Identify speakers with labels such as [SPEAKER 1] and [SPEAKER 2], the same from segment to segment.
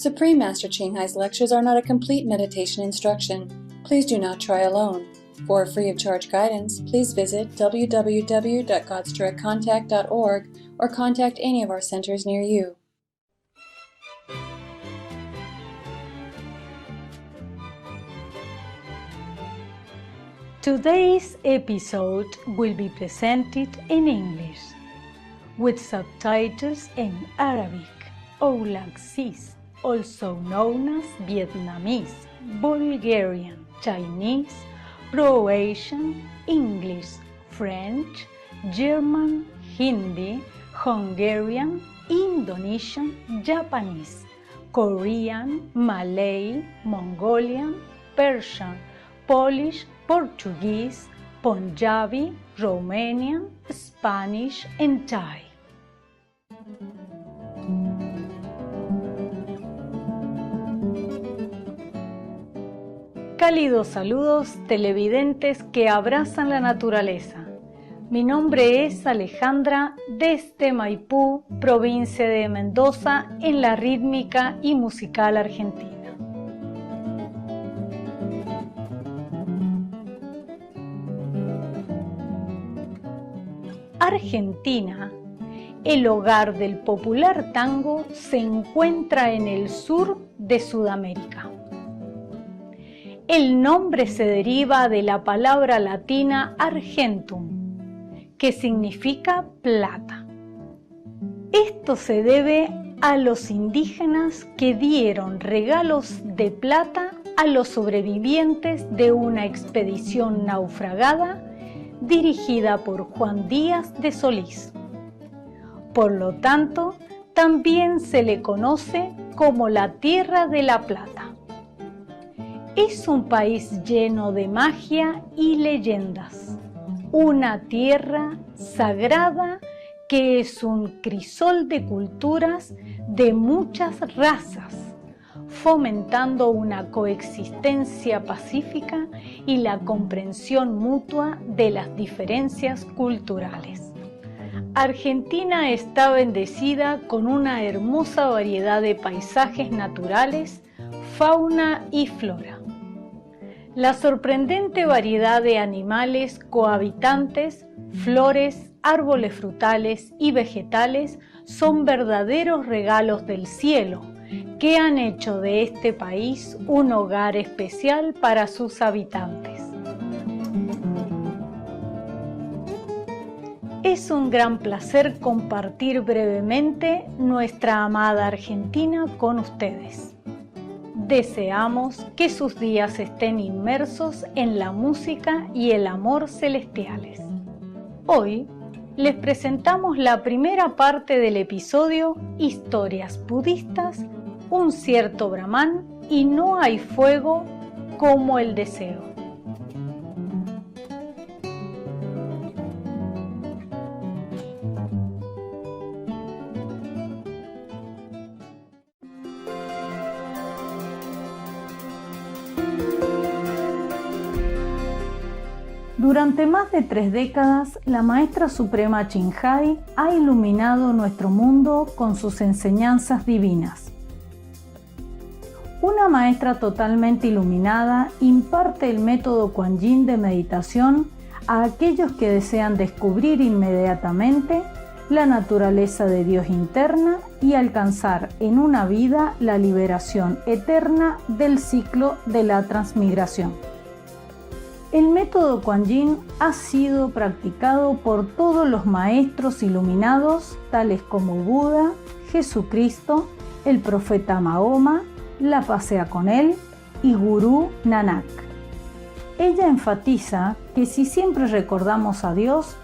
[SPEAKER 1] Supreme Master Ching Hai's lectures are not a complete meditation instruction. Please do not try alone. For free of charge guidance, please visit www.godsdirectcontact.org or contact any of our centers near you.
[SPEAKER 2] Today's episode will be presented in English, with subtitles in Arabic, Oulak-Sis, also known as Vietnamese, Bulgarian, Chinese, Croatian, English, French, German, Hindi, Hungarian, Indonesian, Japanese, Korean, Malay, Mongolian, Persian, Polish, Portuguese, Punjabi, Romanian, Spanish, and Thai. Cálidos saludos televidentes que abrazan la naturaleza. Mi nombre es Alejandra desde Maipú, provincia de Mendoza, en la rítmica y musical argentina. Argentina, el hogar del popular tango, se encuentra en el sur de Sudamérica. El nombre se deriva de la palabra latina argentum, que significa plata. Esto se debe a los indígenas que dieron regalos de plata a los sobrevivientes de una expedición naufragada dirigida por Juan Díaz de Solís. Por lo tanto, también se le conoce como la Tierra de la Plata. Es un país lleno de magia y leyendas, una tierra sagrada que es un crisol de culturas de muchas razas, fomentando una coexistencia pacífica y la comprensión mutua de las diferencias culturales. Argentina está bendecida con una hermosa variedad de paisajes naturales, fauna y flora. La sorprendente variedad de animales cohabitantes, flores, árboles frutales y vegetales son verdaderos regalos del cielo, que han hecho de este país un hogar especial para sus habitantes. Es un gran placer compartir brevemente nuestra amada Argentina con ustedes. Deseamos que sus días estén inmersos en la música y el amor celestiales. Hoy les presentamos la primera parte del episodio Historias budistas, un cierto Brahman y no hay fuego como el deseo. Durante más de 3 décadas, la Maestra Suprema Ching Hai ha iluminado nuestro mundo con sus enseñanzas divinas. Una maestra totalmente iluminada imparte el método Kuan Yin de meditación a aquellos que desean descubrir inmediatamente la naturaleza de Dios interna y alcanzar en una vida la liberación eterna del ciclo de la transmigración. El método Kuan Yin ha sido practicado por todos los maestros iluminados, tales como Buda, Jesucristo, el profeta Mahoma, la paz sea con él y Gurú Nanak. Ella enfatiza que si siempre recordamos a Dios,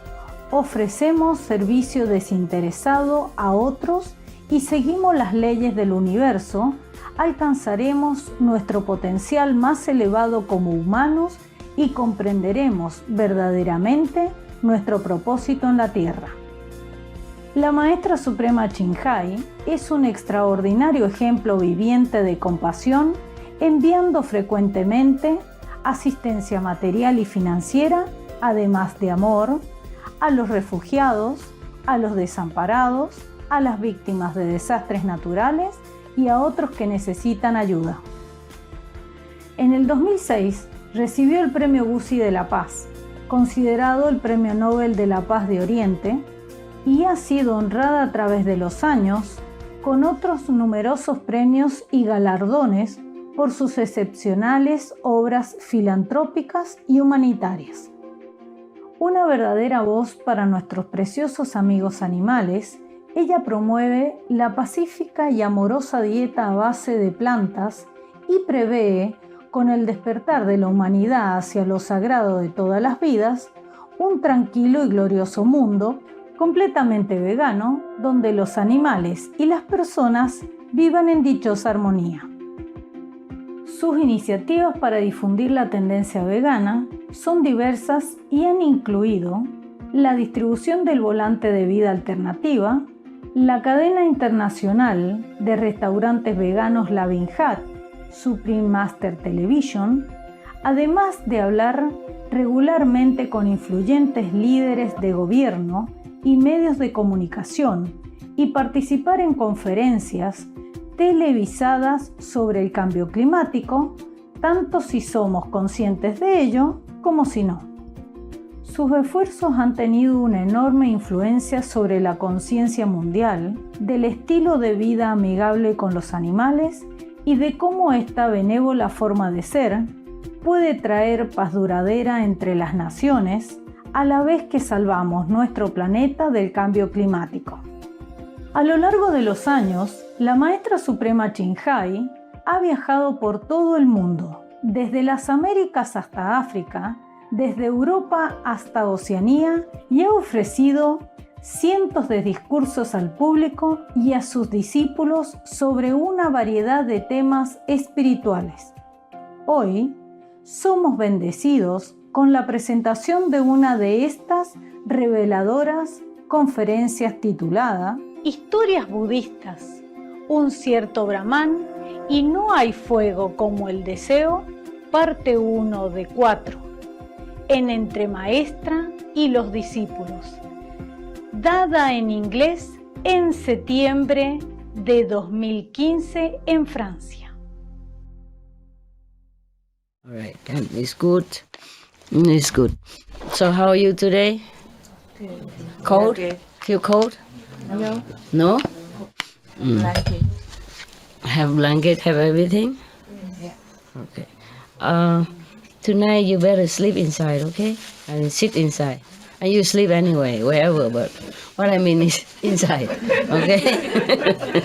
[SPEAKER 2] ofrecemos servicio desinteresado a otros y seguimos las leyes del universo, alcanzaremos nuestro potencial más elevado como humanos y comprenderemos verdaderamente nuestro propósito en la Tierra. La Maestra Suprema Ching Hai es un extraordinario ejemplo viviente de compasión, enviando frecuentemente asistencia material y financiera, además de amor, a los refugiados, a los desamparados, a las víctimas de desastres naturales y a otros que necesitan ayuda. En el 2006 recibió el Premio Guzzi de la Paz, considerado el Premio Nobel de la Paz de Oriente, y ha sido honrada a través de los años con otros numerosos premios y galardones por sus excepcionales obras filantrópicas y humanitarias. Una verdadera voz para nuestros preciosos amigos animales, ella promueve la pacífica y amorosa dieta a base de plantas y prevé, con el despertar de la humanidad hacia lo sagrado de todas las vidas, un tranquilo y glorioso mundo completamente vegano, donde los animales y las personas vivan en dichosa armonía. Sus iniciativas para difundir la tendencia vegana son diversas y han incluido la distribución del volante de vida alternativa, la cadena internacional de restaurantes veganos La Vinjat, Supreme Master Television, además de hablar regularmente con influyentes líderes de gobierno y medios de comunicación y participar en conferencias televisadas sobre el cambio climático, tanto si somos conscientes de ello como si no. Sus esfuerzos han tenido una enorme influencia sobre la conciencia mundial del estilo de vida amigable con los animales y de cómo esta benévola forma de ser puede traer paz duradera entre las naciones a la vez que salvamos nuestro planeta del cambio climático. A lo largo de los años, la Maestra Suprema Chinhai ha viajado por todo el mundo, desde las Américas hasta África, desde Europa hasta Oceanía, y ha ofrecido cientos de discursos al público y a sus discípulos sobre una variedad de temas espirituales. Hoy, somos bendecidos con la presentación de una de estas reveladoras conferencias titulada Historias budistas, un cierto Brahman y no hay fuego como el deseo, parte 1 de 4, en Entre Maestra y los discípulos, dada en inglés en septiembre de 2015 en Francia.
[SPEAKER 3] All right, it's good. It's good. So how are you today? Cold?
[SPEAKER 4] Okay.
[SPEAKER 3] Feel cold?
[SPEAKER 4] No.
[SPEAKER 3] No?
[SPEAKER 4] Blanket.
[SPEAKER 3] Have blanket, have everything?
[SPEAKER 4] Yeah.
[SPEAKER 3] Okay. Tonight you better sleep inside, okay? And sit inside. And you sleep anyway, wherever, but what I mean is inside, okay?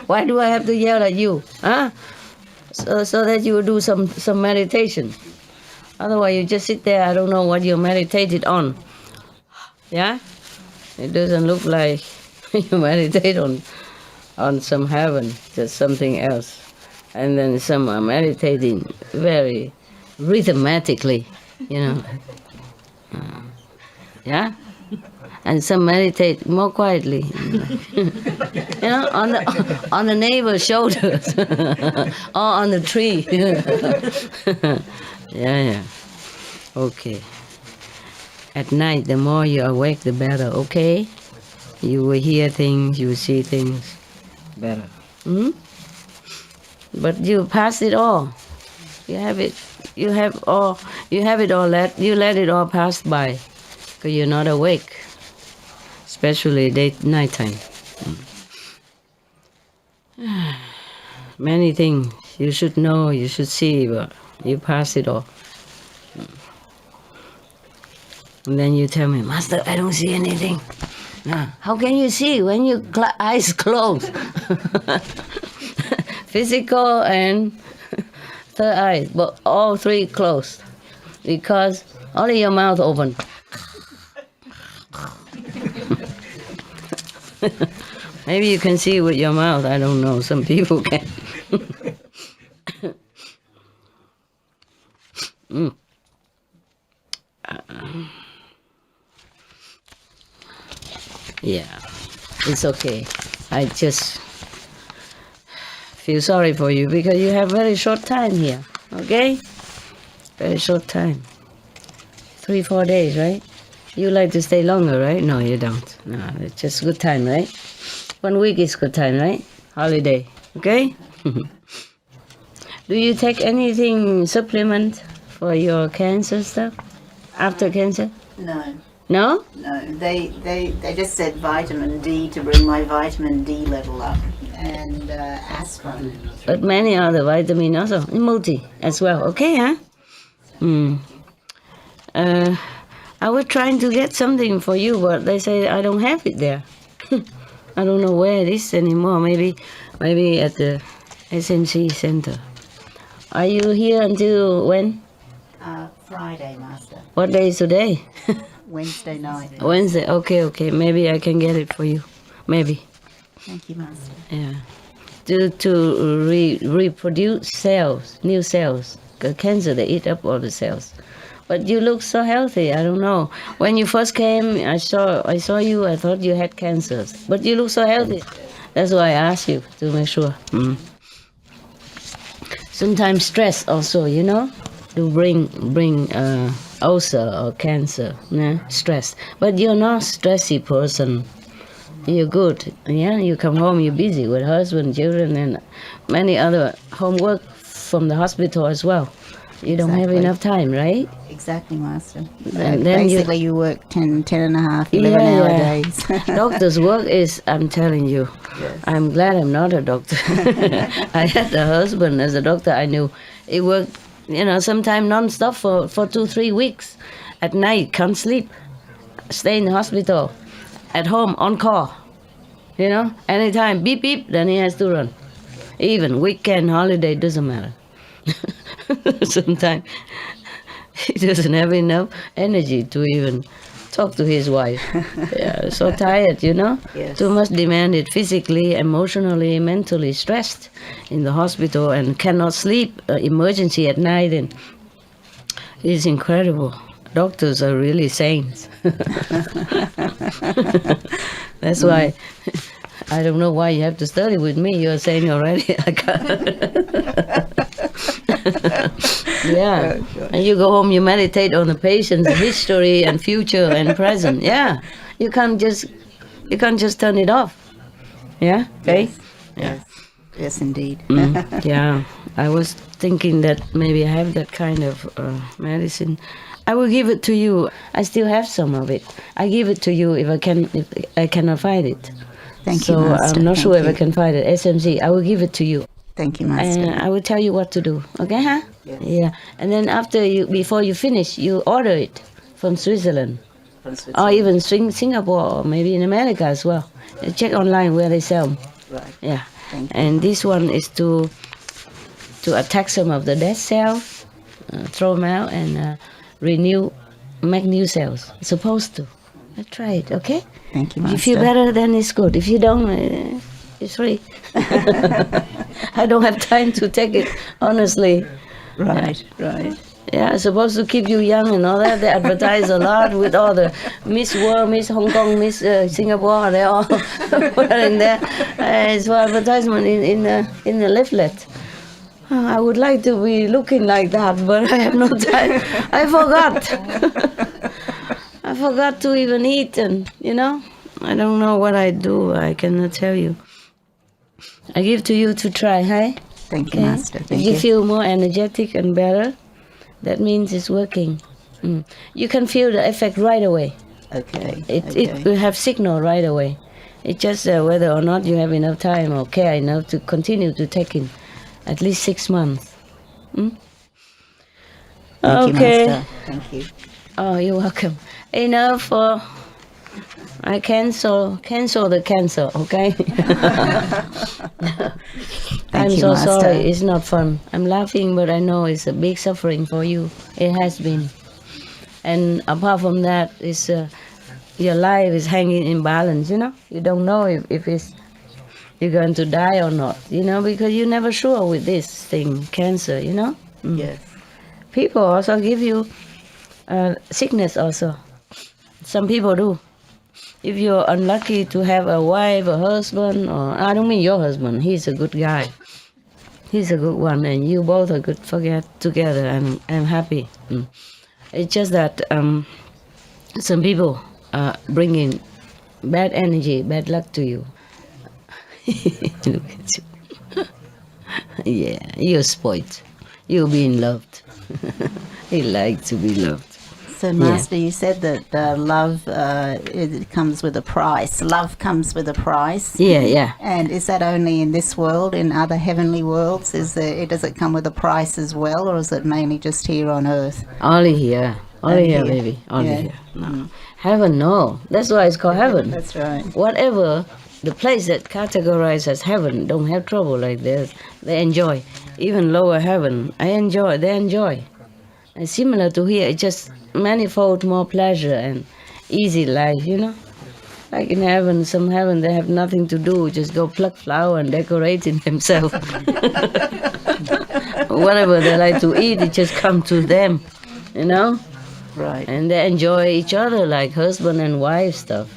[SPEAKER 3] Why do I have to yell at you? Huh? So that you will do some meditation. Otherwise you just sit there, I don't know what you meditated on. Yeah? It doesn't look like you meditate on some heaven, just something else. And then some are meditating very rhythmatically, you know. Yeah? And some meditate more quietly, you know, on the neighbor's shoulders or on the tree. Yeah. Okay. At night, the more you're awake, the better, okay? You will hear things, you will see things better. But you pass it all. You have it. You have it all. You let it all pass by, because you're not awake, especially nighttime. Many things you should know, you should see, but you pass it all. And then you tell me, Master, I don't see anything. How can you see when your eyes closed? Physical and third eye, but all three closed, because only your mouth open. Maybe you can see with your mouth, I don't know, some people can. Yeah, it's okay. I just feel sorry for you because you have very short time here, okay? Very short time. 3-4 days, right? You like to stay longer, right? No, you don't. No, it's just good time, right? 1 week is good time, right? Holiday, Okay? Do you take anything supplement for your cancer stuff? After cancer?
[SPEAKER 5] No,
[SPEAKER 3] No?
[SPEAKER 5] no. They just said vitamin D to bring my vitamin D level up and aspirin.
[SPEAKER 3] But many other vitamin also. Multi as well. Okay, huh? I was trying to get something for you, but they say I don't have it there. I don't know where it is anymore. Maybe at the SMC center. Are you here until when?
[SPEAKER 5] Friday, Master.
[SPEAKER 3] What day is today?
[SPEAKER 5] Wednesday night.
[SPEAKER 3] Wednesday. Okay. Maybe I can get it for you. Maybe.
[SPEAKER 5] Thank you, Master.
[SPEAKER 3] Yeah. To reproduce cells, new cells. 'Cause cancer, they eat up all the cells. But you look so healthy. I don't know. When you first came, I saw you. I thought you had cancers. But you look so healthy. That's why I asked you to make sure. Sometimes stress also, you know, to bring ulcer or cancer. Yeah? Stress. But you're not a stressy person. You're good. Yeah. You come home. You're busy with husband, children, and many other homework from the hospital as well. You don't have
[SPEAKER 5] Exactly.
[SPEAKER 3] enough time, right?
[SPEAKER 5] Exactly, Master.
[SPEAKER 3] And then
[SPEAKER 5] Basically, you work 10 and a half, 11-hour days.
[SPEAKER 3] Doctor's work is, I'm telling you,
[SPEAKER 5] Yes.
[SPEAKER 3] I'm glad I'm not a doctor. I had a husband as a doctor. I knew he worked, sometime non-stop for 2-3 weeks. At night, can't sleep, stay in the hospital, at home, on call. Anytime, beep, beep, then he has to run. Even weekend, holiday, doesn't matter. Sometimes he doesn't have enough energy to even talk to his wife. Yeah, so tired,
[SPEAKER 5] Yes.
[SPEAKER 3] Too much demanded physically, emotionally, mentally stressed in the hospital and cannot sleep, emergency at night. And it's incredible. Doctors are really saints. That's why I don't know why you have to study with me. You're saying already. I can't. Yeah. And you go home, you meditate on the patient's history and future and present. Yeah. You can't just turn it off. Yeah? Okay?
[SPEAKER 5] Yes. Yes, indeed.
[SPEAKER 3] Yeah. I was thinking that maybe I have that kind of medicine. I will give it to you. I still have some of it. I give it to you if I cannot find it.
[SPEAKER 5] Thank you,
[SPEAKER 3] So
[SPEAKER 5] Master.
[SPEAKER 3] I'm not sure
[SPEAKER 5] Thank
[SPEAKER 3] if I
[SPEAKER 5] you.
[SPEAKER 3] can find it. SMC, I will give it to you.
[SPEAKER 5] Thank you, Master.
[SPEAKER 3] And I will tell you what to do. Okay, huh?
[SPEAKER 5] Yes.
[SPEAKER 3] Yeah. And then before you finish, you order it from Switzerland. Or even Singapore, or maybe in America as well. Check online where they sell them.
[SPEAKER 5] Right.
[SPEAKER 3] Yeah.
[SPEAKER 5] Thank you.
[SPEAKER 3] And this one is to attack some of the dead cells, throw them out, and make new cells. It's supposed to. Try it, okay?
[SPEAKER 5] Thank you,
[SPEAKER 3] If you
[SPEAKER 5] Master.
[SPEAKER 3] feel better, then it's good. If you don't, it's free. I don't have time to take it, honestly.
[SPEAKER 5] Right.
[SPEAKER 3] Yeah, it's supposed to keep you young and all that. They advertise a lot with all the Miss World, Miss Hong Kong, Miss Singapore. They're all wearing there. It's for advertisement in the leaflet. I would like to be looking like that, but I have no time. I forgot. I forgot to even eat, and I don't know what I do. I cannot tell you. I give to you to try, hey?
[SPEAKER 5] Thank you, Master.
[SPEAKER 3] If
[SPEAKER 5] Thank
[SPEAKER 3] you
[SPEAKER 5] you.
[SPEAKER 3] feel more energetic and better, that means it's working. You can feel the effect right away.
[SPEAKER 5] Okay.
[SPEAKER 3] It will have signal right away. It's just whether or not you have enough time or care enough to continue to take it at least 6 months.
[SPEAKER 5] Thank
[SPEAKER 3] Okay.
[SPEAKER 5] you, Master. Thank you.
[SPEAKER 3] Oh, you're welcome. Enough. I cancel the cancer. Okay. I'm
[SPEAKER 5] you,
[SPEAKER 3] so
[SPEAKER 5] Master.
[SPEAKER 3] sorry. It's not fun. I'm laughing, but I know it's a big suffering for you. It has been. And apart from that, it's your life is hanging in balance. You don't know if you're going to die or not. Because you're never sure with this thing, cancer.
[SPEAKER 5] Yes.
[SPEAKER 3] People also give you sickness also. Some people do. If you're unlucky to have a wife, a husband, or I don't mean your husband, he's a good guy. He's a good one, and you both are good together, and I'm happy. It's just that some people are bringing bad energy, bad luck to you. Look at you. Yeah, you're spoiled. You're being loved. He likes to be loved.
[SPEAKER 5] So, Master, you said that love it comes with a price. Love comes with a price.
[SPEAKER 3] Yeah.
[SPEAKER 5] And is that only in this world? In other heavenly worlds, does it come with a price as well, or is it mainly just here on Earth?
[SPEAKER 3] Only here. Only here,
[SPEAKER 5] here.
[SPEAKER 3] baby. Only
[SPEAKER 5] Yeah.
[SPEAKER 3] here. No. Heaven, no. That's why it's called heaven.
[SPEAKER 5] That's right.
[SPEAKER 3] Whatever, the place that categorized as heaven don't have trouble like this. They enjoy. Even lower heaven, they enjoy. And similar to here, it's just manifold more pleasure and easy life, you know? Like in heaven, some heaven, they have nothing to do, just go pluck flower and decorate it themselves. Whatever they like to eat, it just come to them, you know?
[SPEAKER 5] Right.
[SPEAKER 3] And they enjoy each other like husband and wife stuff.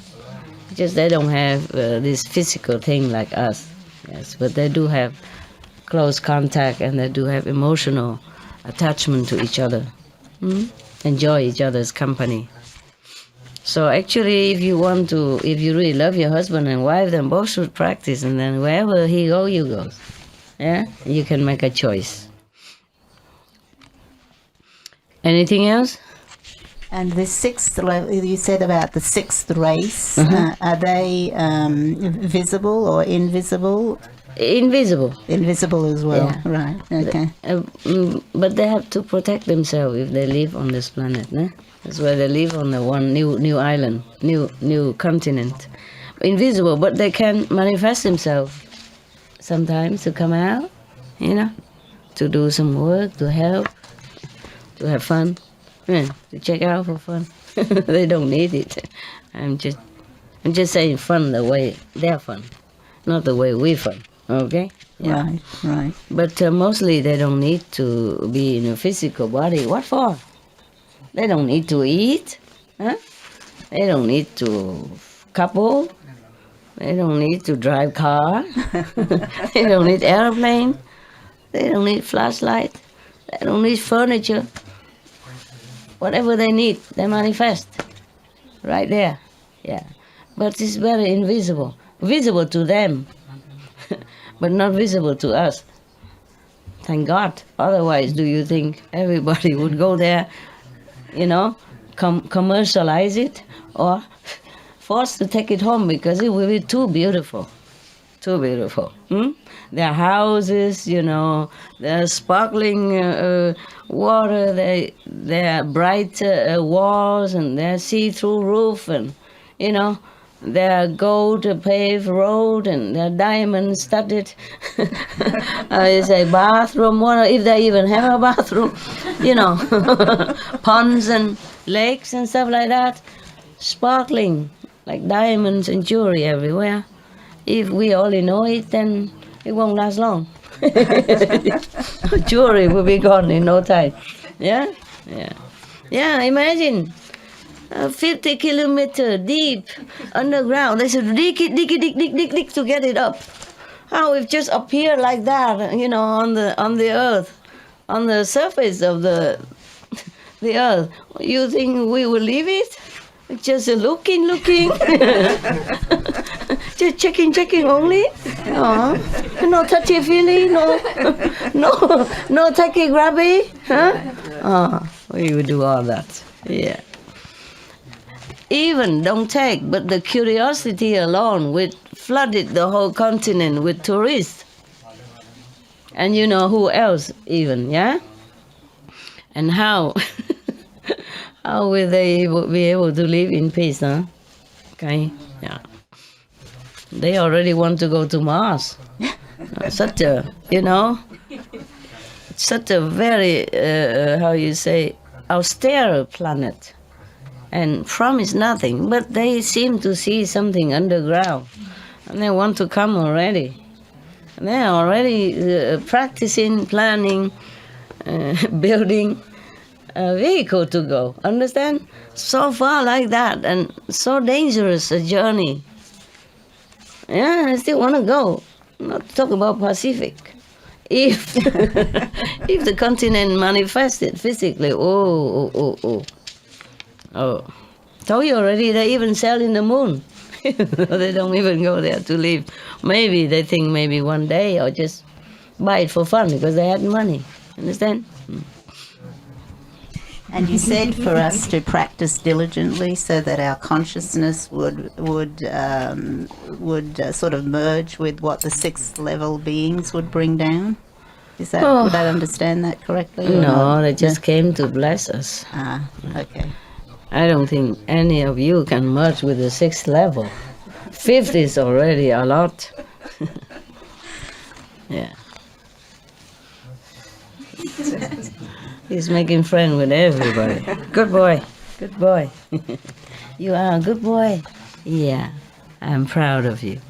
[SPEAKER 3] Just they don't have this physical thing like us. Yes, but they do have close contact and they do have emotional attachment to each other. Enjoy each other's company. So actually, if you really love your husband and wife, then both should practice, and then wherever he go, you go. Yeah, you can make a choice. Anything else?
[SPEAKER 5] And the sixth, you said about the sixth race. Are they visible or invisible?
[SPEAKER 3] Invisible.
[SPEAKER 5] Invisible as well.
[SPEAKER 3] Yeah.
[SPEAKER 5] Right. Okay.
[SPEAKER 3] But they have to protect themselves if they live on this planet. Ne? That's why they live on the one new island, new continent. Invisible, but they can manifest themselves sometimes to come out, you know, to do some work, to help, to have fun, to check out for fun. They don't need it. I'm just saying fun the way they're fun, not the way we fun. Okay? Yeah.
[SPEAKER 5] Right.
[SPEAKER 3] But mostly they don't need to be in a physical body. What for? They don't need to eat. Huh? They don't need to couple. They don't need to drive car. They don't need airplane. They don't need flashlight. They don't need furniture. Whatever they need, they manifest. Right there. Yeah. But it's very invisible. Visible to them. But not visible to us. Thank God. Otherwise, do you think everybody would go there, you know, commercialize it or forced to take it home because it will be too beautiful. Too beautiful. Their houses, you know, their sparkling water, their bright walls and their see-through roof and, you know, their gold paved road and their diamond studded bathroom, if they even have a bathroom, you know, ponds and lakes and stuff like that, sparkling like diamonds and jewelry everywhere. If we only know it, then it won't last long. Jewelry will be gone in no time. Yeah? Yeah, imagine. 50 kilometer deep underground. They should dig to get it up. How it just appear like that, you know, on the earth, on the surface of the earth. You think we will leave it? Just looking. Just checking only. No touchy feely, no tacky grabby. Huh? We will do all that. Yeah. Even don't take, but the curiosity alone would flooded the whole continent with tourists. And you know who else even, yeah? And how will they be able to live in peace, huh? Okay, yeah. They already want to go to Mars. Such a, you know, such a very, austere planet. And promise nothing, but they seem to see something underground. And they want to come already. And they're already practicing, planning, building a vehicle to go. Understand? So far like that, and so dangerous a journey. Yeah, I still want to go. Not talk about Pacific. If if the continent manifested physically, Oh, told you already, they even sail in the moon. They don't even go there to live. Maybe they think maybe one day or just buy it for fun because they had money. Understand?
[SPEAKER 5] And you said for us to practice diligently so that our consciousness would sort of merge with what the sixth level beings would bring down. Is that would I understand that correctly? Or
[SPEAKER 3] No,
[SPEAKER 5] not?
[SPEAKER 3] they just came to bless us.
[SPEAKER 5] Ah, okay.
[SPEAKER 3] I don't think any of you can merge with the sixth level. Fifth is already a lot. Yeah. He's making friends with everybody. Good boy. Good boy. You are a good boy. Yeah. I'm proud of you.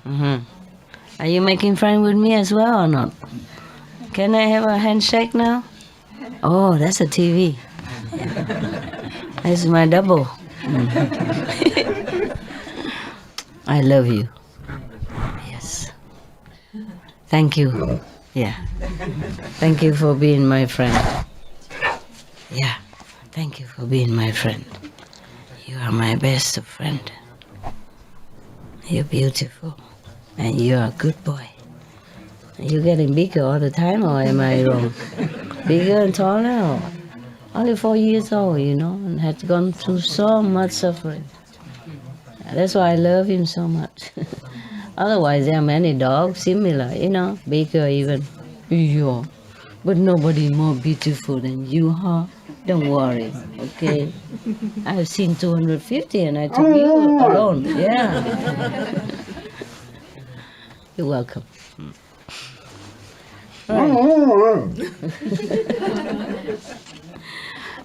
[SPEAKER 3] Are you making friends with me as well or not? Can I have a handshake now? Oh, that's a TV. That's my double. I love you. Yes. Thank you. Yeah. Thank you for being my friend. Yeah. Thank you for being my friend. You are my best friend. You're beautiful. And you're a good boy. Are you getting bigger all the time or am I wrong? Bigger and taller? Or only 4 years old, you know, and had gone through so much suffering. That's why I love him so much. Otherwise, there are many dogs similar, you know, bigger even. Yeah, but nobody more beautiful than you, huh? Don't worry, okay? I've seen 250 and I took you alone, yeah. You're welcome. Right.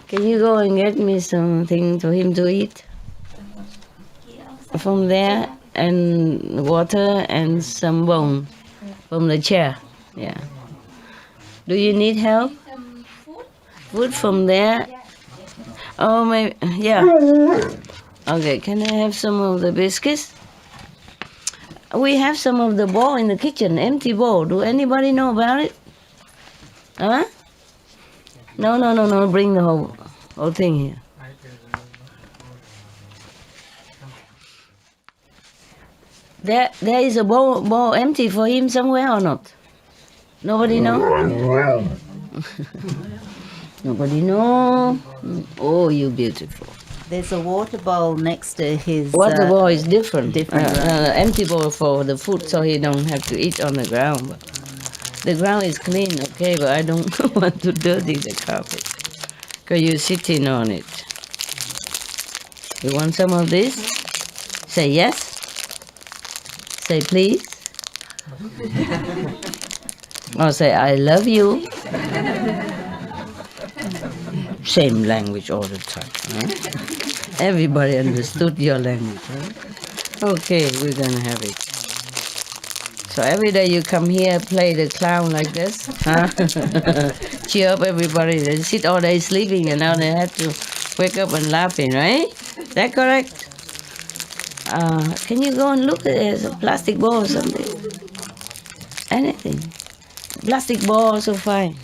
[SPEAKER 3] Can you go and get me something for him to eat? From there, and water and some bone from the chair. Yeah. Do you need help? Food from there? Oh, maybe, yeah. Okay, can I have some of the biscuits? We have some of the bowl in the kitchen, empty bowl. Do anybody know about it? Huh? No, bring the whole thing here. There is a bowl empty for him somewhere or not? Nobody know? Nobody know? Oh, you beautiful.
[SPEAKER 5] There's a water bowl next to his...
[SPEAKER 3] Water bowl is different.
[SPEAKER 5] Different, right.
[SPEAKER 3] Empty bowl for the food so he don't have to eat on the ground. But the ground is clean, okay, but I don't want to dirty the carpet because you're sitting on it. You want some of this? Say yes. Say please. Or say I love you. Same language all the time. Huh? Everybody understood your language. Huh? Okay, we're gonna have it. So every day you come here, play the clown like this, huh? Cheer up everybody. They sit all day sleeping and now they have to wake up and laughing, right? Is that correct? Can you go and look at it? A plastic ball or something? Anything. Plastic ball also fine.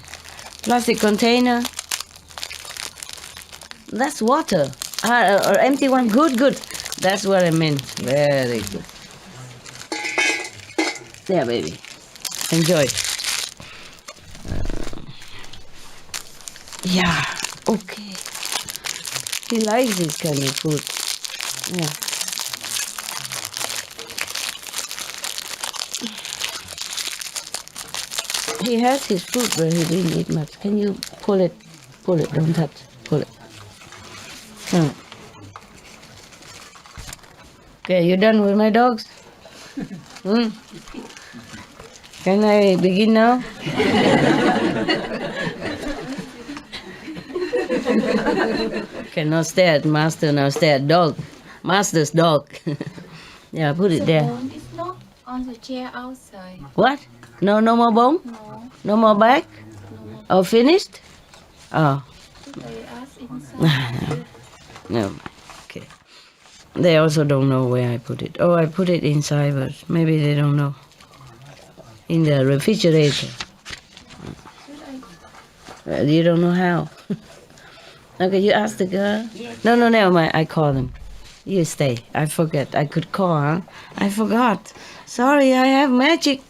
[SPEAKER 3] Plastic container. That's water. Or empty one. Good. That's what I meant. Very good. There, baby. Enjoy. Yeah. Okay. He likes this kind of food. Yeah. He has his food, but he didn't eat much. Can you pull it? Pull it. Don't touch. Pull it. Come on. Okay, you done with my dogs? Can I begin now? Cannot stare at master, now stare at dog. Master's dog. Yeah, put it there.
[SPEAKER 4] Bone is not on the chair outside.
[SPEAKER 3] What? No more bone?
[SPEAKER 4] No.
[SPEAKER 3] No more bag? Oh, finished? Oh.
[SPEAKER 4] They ask inside.
[SPEAKER 3] No. Okay. They also don't know where I put it. Oh, I put it inside, but maybe they don't know. In the refrigerator. Well, you don't know how. Okay, you ask the girl. No, never mind. I call them. You stay. I forget. I could call, huh? I forgot. Sorry, I have magic.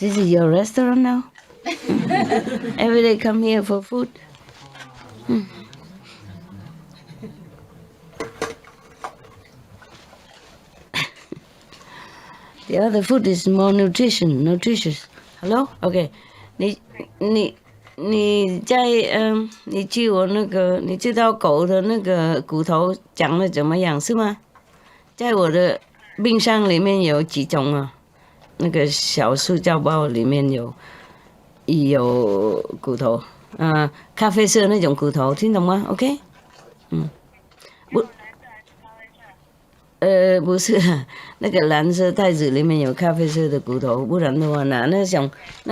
[SPEAKER 3] This is your restaurant now? Every day come here for food? The other food is more nutritious. Hello? Okay. 你在你据我那个，你知道狗的那个骨头长得怎么样是吗？在我的冰箱里面有几种啊？那个小塑胶包里面有骨头，咖啡色那种骨头，听懂吗 ？OK？ 不是，那个蓝色袋子里面有咖啡色的骨头，不然的话拿那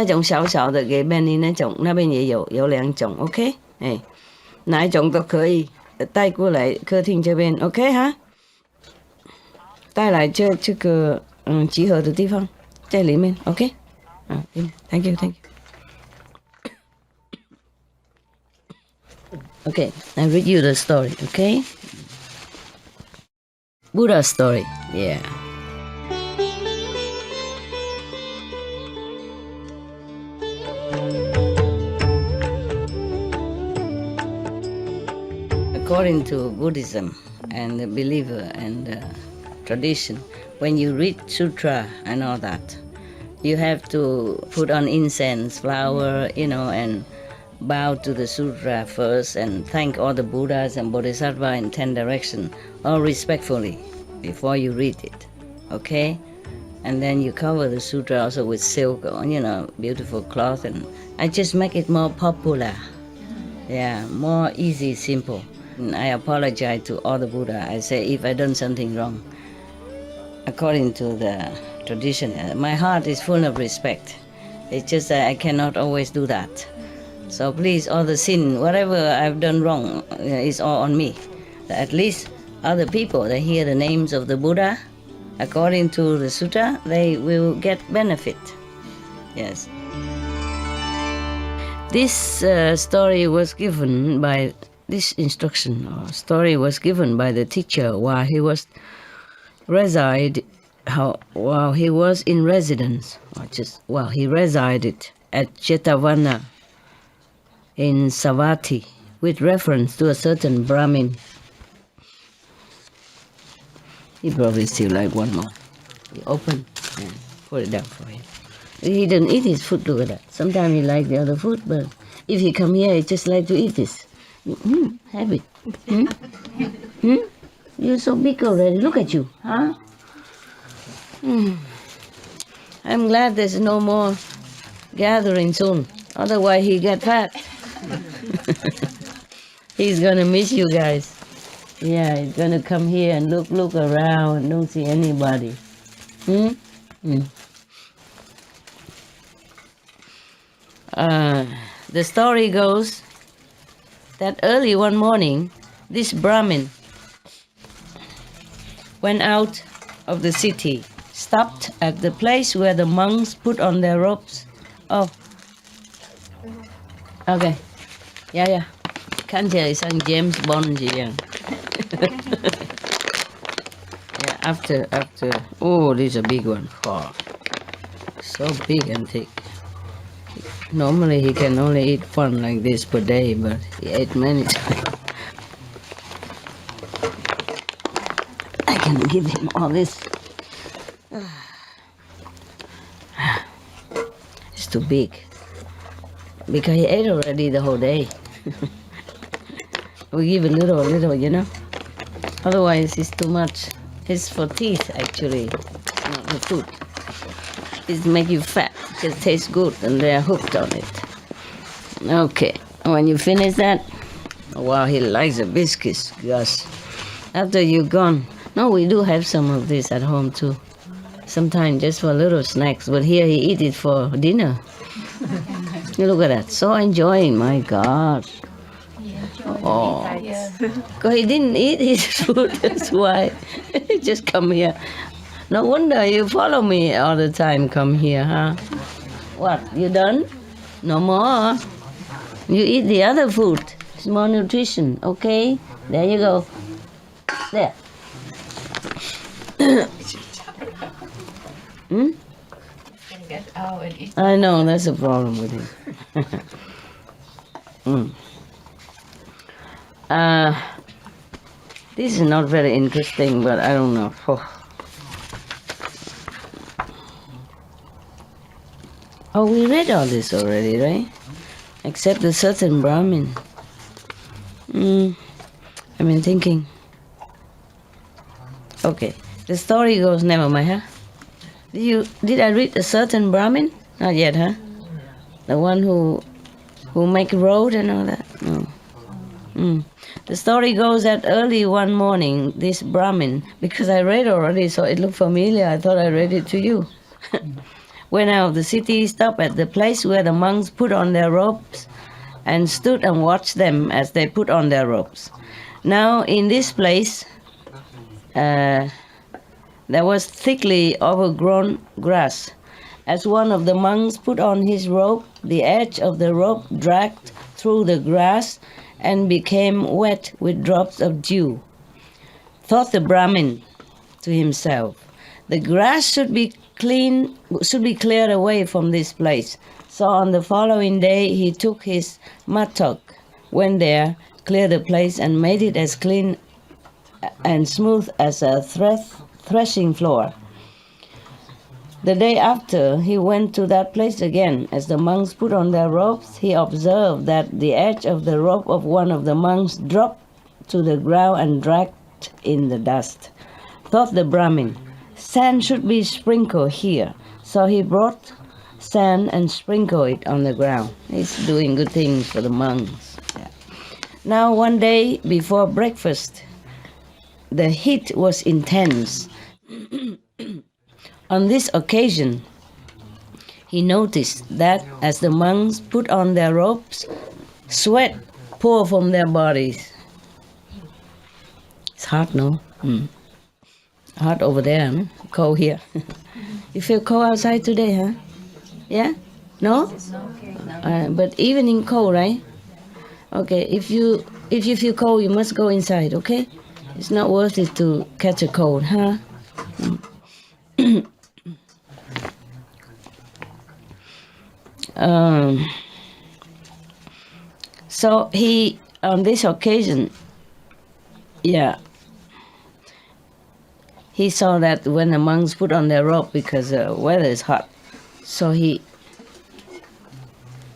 [SPEAKER 3] 种小小的给 Benny 那种，那边也有2种 ，OK？ 哎，哪一种都可以带过来客厅这边 ，OK 哈？带来这个集合的地方在里面 ，OK？ Thank you. Okay, I read you the story, okay? Buddha story, yeah. According to Buddhism and the believer and tradition, when you read sutra and all that, you have to put on incense, flower, and bow to the sutra first and thank all the Buddhas and Bodhisattva in 10 directions, all respectfully, before you read it, okay? And then you cover the sutra also with silk or, beautiful cloth, and I just make it more popular. Yeah, more easy, simple. And I apologize to all the Buddha. I say if I done something wrong, according to the tradition, my heart is full of respect. It's just that I cannot always do that. So please, all the sin, whatever I've done wrong, is all on me. At least other people, they hear the names of the Buddha, according to the sutta, they will get benefit. Yes. This story was given by, this instruction or story was given by the teacher while he was while he was in residence, or just while he resided at Jetavana in Savatthi, with reference to a certain Brahmin. He probably still like one more. He open and put it down for him. He didn't eat his food, look at that. Sometimes he likes the other food, but if he come here, he just like to eat this. Have it. You're so big already. Look at you, huh? I'm glad there's no more gathering soon. Otherwise, he get fat. He's gonna miss you guys. Yeah, he's gonna come here and look around and don't see anybody. The story goes that early one morning, this Brahmin went out of the city, stopped at the place where the monks put on their robes. Oh, okay. Yeah. 看起来像 James Bond 一样。Yeah, after. Oh, this is a big one. Oh, so big and thick. Normally he can only eat one like this per day, but he ate many times. I can give him all this. It's too big. Because he ate already the whole day. We give a little, Otherwise it's too much. It's for teeth, actually, not the food. It make you fat. It tastes good and they're hooked on it. Okay, when you finish that, wow, he likes the biscuits, gosh. After you're gone, no, we do have some of this at home too. Sometimes just for little snacks, but here he eat it for dinner. You look at that, so enjoying, my God. Oh, because he didn't eat his food, that's why. Just come here. No wonder you follow me all the time, come here, huh? What, you done? No more? You eat the other food. It's more nutrition, okay? There you go. There.
[SPEAKER 4] get out and eat.
[SPEAKER 3] I know, that's a problem with him. This is not very interesting, but I don't know. Oh, we read all this already, right? Except the Certain Brahmin. I've been thinking. Okay, the story goes, never mind, huh? Did I read a Certain Brahmin? Not yet, huh? The one who make road and all that? No. The story goes that early one morning, this Brahmin, because I read already, so it looked familiar, I thought I read it to you. Went out of the city, stopped at the place where the monks put on their robes, and stood and watched them as they put on their robes. Now, in this place, there was thickly overgrown grass. As one of the monks put on his robe, the edge of the robe dragged through the grass and became wet with drops of dew. Thought the Brahmin to himself, the grass should be cleared away from this place. So on the following day he took his mattock, went there, cleared the place and made it as clean and smooth as a threshing floor. The day after, he went to that place again. As the monks put on their robes, he observed that the edge of the robe of one of the monks dropped to the ground and dragged in the dust. Thought the Brahmin, sand should be sprinkled here. So he brought sand and sprinkled it on the ground. He's doing good things for the monks. Yeah. Now one day before breakfast, the heat was intense. On this occasion, he noticed that as the monks put on their robes, sweat poured from their bodies. It's hot, no? Hot over there, no? Cold here. You feel cold outside today, huh? Yeah? No? But evening cold, right? Okay, if you feel cold, you must go inside, okay? It's not worth it to catch a cold, huh? So he, on this occasion, he saw that when the monks put on their robe because the weather is hot, so he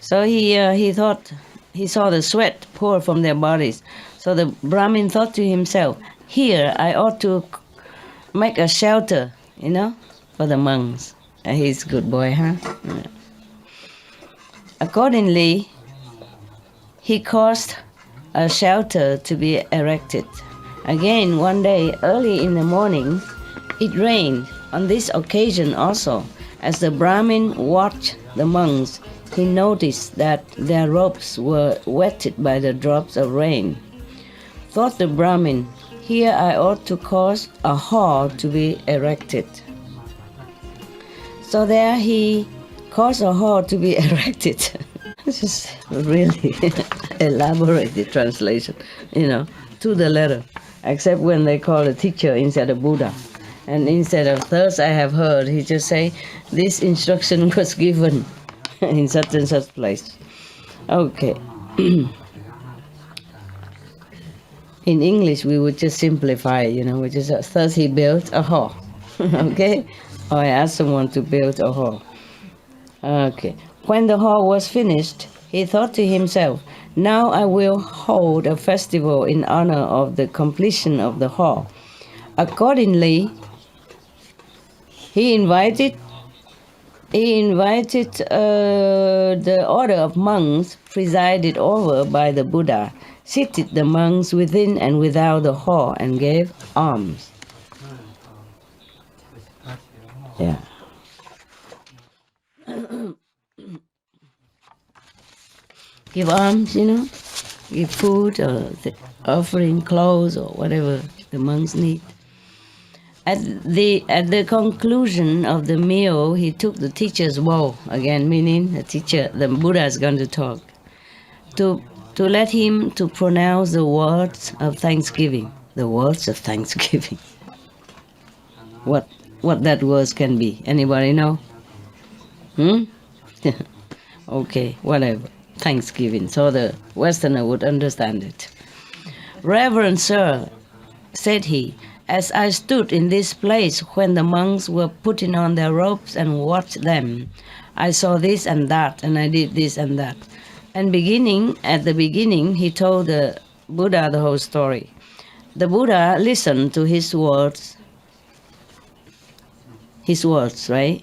[SPEAKER 3] thought he saw the sweat pour from their bodies. So the Brahmin thought to himself, here I ought to make a shelter, for the monks. He's a good boy, huh? Yeah. Accordingly, he caused a shelter to be erected. Again, one day, early in the morning, it rained. On this occasion also, as the Brahmin watched the monks, he noticed that their robes were wetted by the drops of rain. Thought the Brahmin, here I ought to cause a hall to be erected. So there he caused a hall to be erected. This is really elaborated translation, to the letter. Except when they call a teacher instead of Buddha. And instead of thus I have heard, he just say, this instruction was given in such and such place. Okay. In English, we would just simplify, we just, thus he built a hall. Okay? Or I asked someone to build a hall. Okay. When the hall was finished, he thought to himself, now I will hold a festival in honor of the completion of the hall. Accordingly, he invited the order of monks presided over by the Buddha, seated the monks within and without the hall, and gave alms. Yeah. Give alms, give food or offering clothes or whatever the monks need. At the conclusion of the meal, he took the teacher's bowl, again meaning the Buddha is going to talk, to let him to pronounce the words of thanksgiving. The words of thanksgiving. What that words can be? Anybody know? Hmm? Okay, whatever. Thanksgiving, so the Westerner would understand it. Reverend Sir, said he, as I stood in this place when the monks were putting on their robes and watched them, I saw this and that, and I did this and that. And at the beginning, he told the Buddha the whole story. The Buddha listened to his words, right?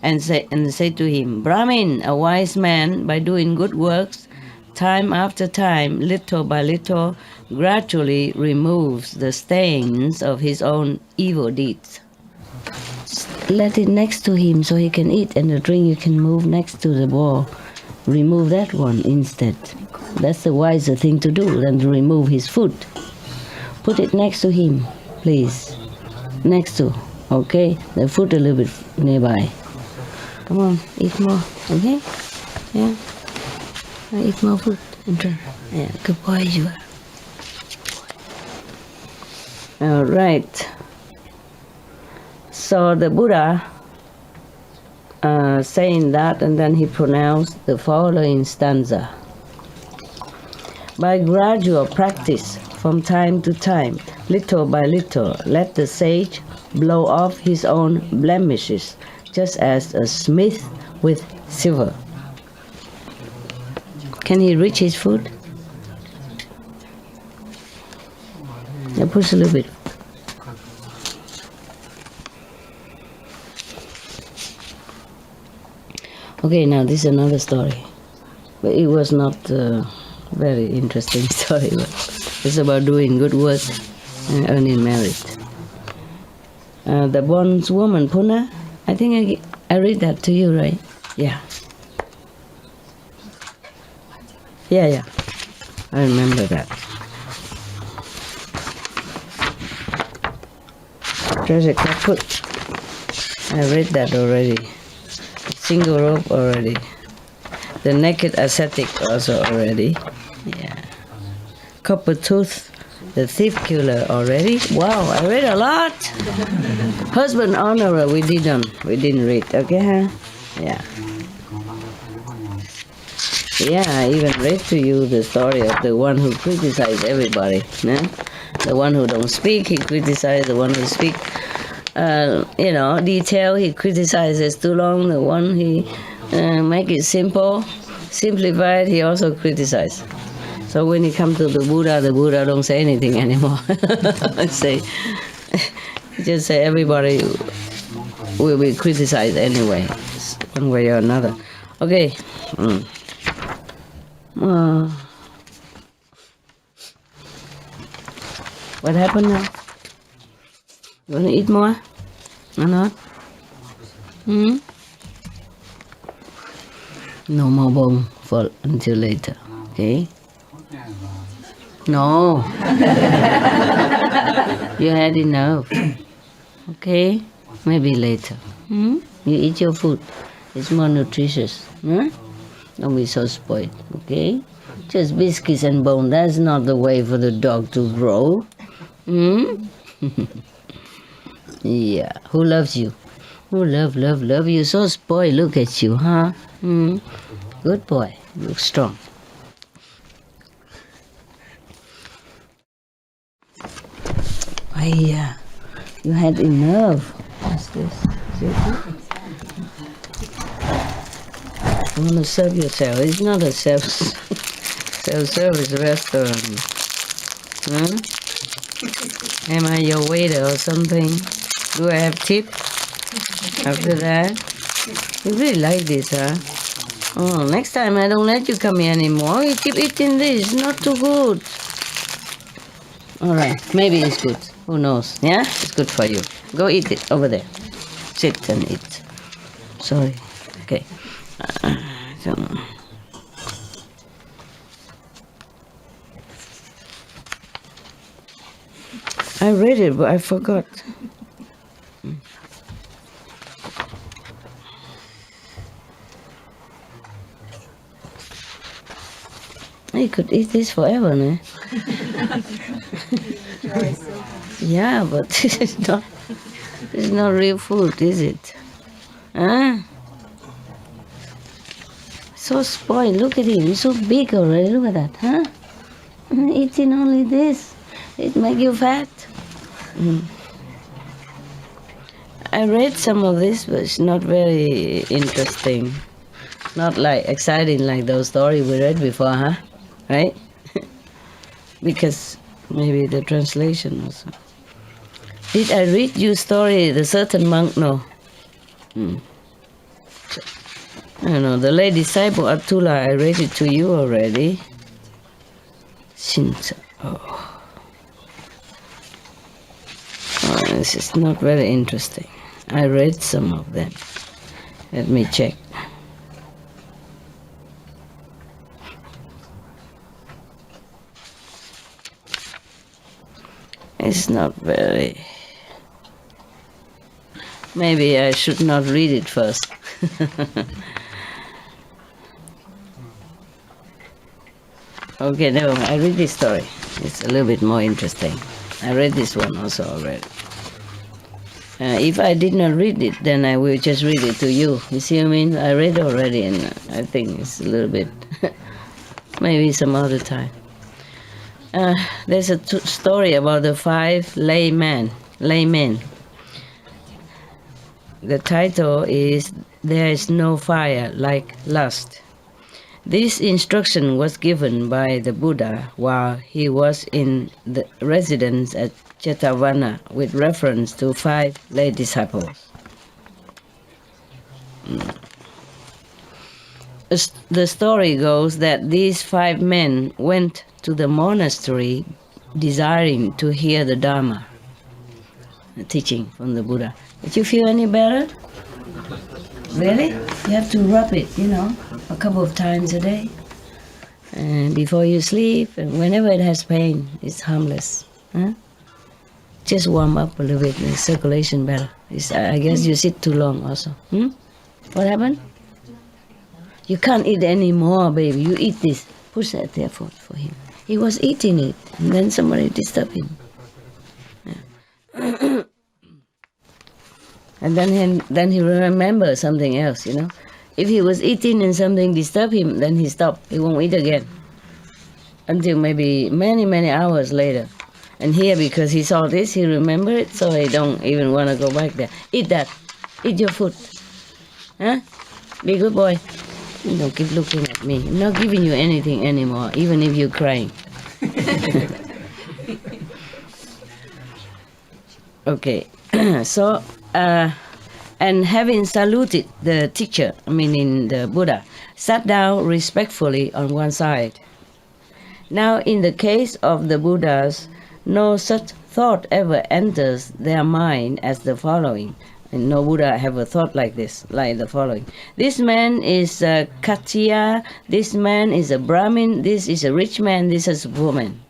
[SPEAKER 3] And said to him, Brahmin, a wise man, by doing good works, time after time, little by little, gradually removes the stains of his own evil deeds. Let it next to him so he can eat, and the drink you can move next to the wall. Remove that one instead. That's the wiser thing to do than to remove his food. Put it next to him, please. Next to, okay? The food a little bit nearby. Come on, eat more, okay? Yeah? Eat more food and drink. Yeah, good boy you are. All right. So the Buddha saying that, and then he pronounced the following stanza. By gradual practice, from time to time, little by little, let the sage blow off his own blemishes, just as a smith with silver. Can he reach his food? Yeah, push a little bit. Okay, now this is another story. But it was not a very interesting story. But it's about doing good work and earning merit. The bondswoman Puna, I think I read that to you, right? Yeah. Yeah. I remember that. Treasure kaput. I read that already. Single rope already. The naked ascetic also already. Yeah. Copper tooth, the thief killer already. Wow, I read a lot. Husband honorer, we didn't read. Okay, huh? Yeah. Yeah, I even read to you the story of the one who criticized everybody. Yeah? The one who don't speak, he criticized the one who speak. Detail, he criticizes too long. The one he make it simplified, he also criticizes. So when he comes to the Buddha don't say anything anymore. Just say everybody will be criticized anyway, one way or another. Okay. What happened now? You want to eat more or not? No more bone for until later, okay? No. You had enough, okay? Maybe later. You eat your food. It's more nutritious. Don't be so spoiled, okay? Just biscuits and bone, that's not the way for the dog to grow. Yeah, who loves you? Who love you? So spoiled, look at you, huh? Good boy, you look strong. Yeah, you had enough. What's this? Is it good? You want to serve yourself. It's not a self-service restaurant. Am I your waiter or something? Do I have tip after that? You really like this, huh? Oh, next time I don't let you come here anymore. You keep eating this. Not too good. All right, maybe it's good. Who knows? Yeah, it's good for you. Go eat it over there. Sit and eat. Sorry. Okay. I read it, but I forgot. You could eat this forever, no? Yeah, but this is not real food, is it? Huh? So spoiled. Look at him. He's so big already. Look at that, huh? Eating only this. It make you fat. I read some of this, but it's not very interesting. Not like exciting like those stories we read before, huh? Right? Because maybe the translation also. Did I read you story, The Certain Monk? No. I don't know, the lay disciple Atula, I read it to you already. Shinta. Oh, this is not very interesting. I read some of them. Let me check. It's not very... Maybe I should not read it first. Okay, never mind. I read this story. It's a little bit more interesting. I read this one also already. If I did not read it, then I will just read it to you. You see what I mean? I read already, and I think it's a little bit... maybe some other time. There's a story about the 5 laymen. The title is There is no fire like lust. This instruction was given by the Buddha while he was in the residence at Jetavana with reference to 5 lay disciples. The story goes that these 5 men went to the monastery desiring to hear the Dharma, the teaching from the Buddha. Did you feel any better? Really? You have to rub it, a couple of times a day. And before you sleep, and whenever it has pain, it's harmless. Huh? Just warm up a little bit, the circulation better. I guess you sit too long also. What happened? You can't eat anymore, baby. You eat this. Push that there for him. He was eating it, and then somebody disturbed him. Yeah. And then he remembers something else, If he was eating and something disturbed him, then he stopped. He won't eat again. Until maybe many, many hours later. And here, because he saw this, he remembered it, so he don't even want to go back there. Eat that. Eat your food. Huh? Be a good boy. Don't keep looking at me. I'm not giving you anything anymore, even if you're crying. Okay. So, and having saluted the teacher, meaning the Buddha, sat down respectfully on one side. Now, in the case of the Buddhas, no such thought ever enters their mind as the following. And no Buddha have a thought like this, like the following. This man is a Khattiya, this man is a Brahmin, this is a rich man, this is a poor man.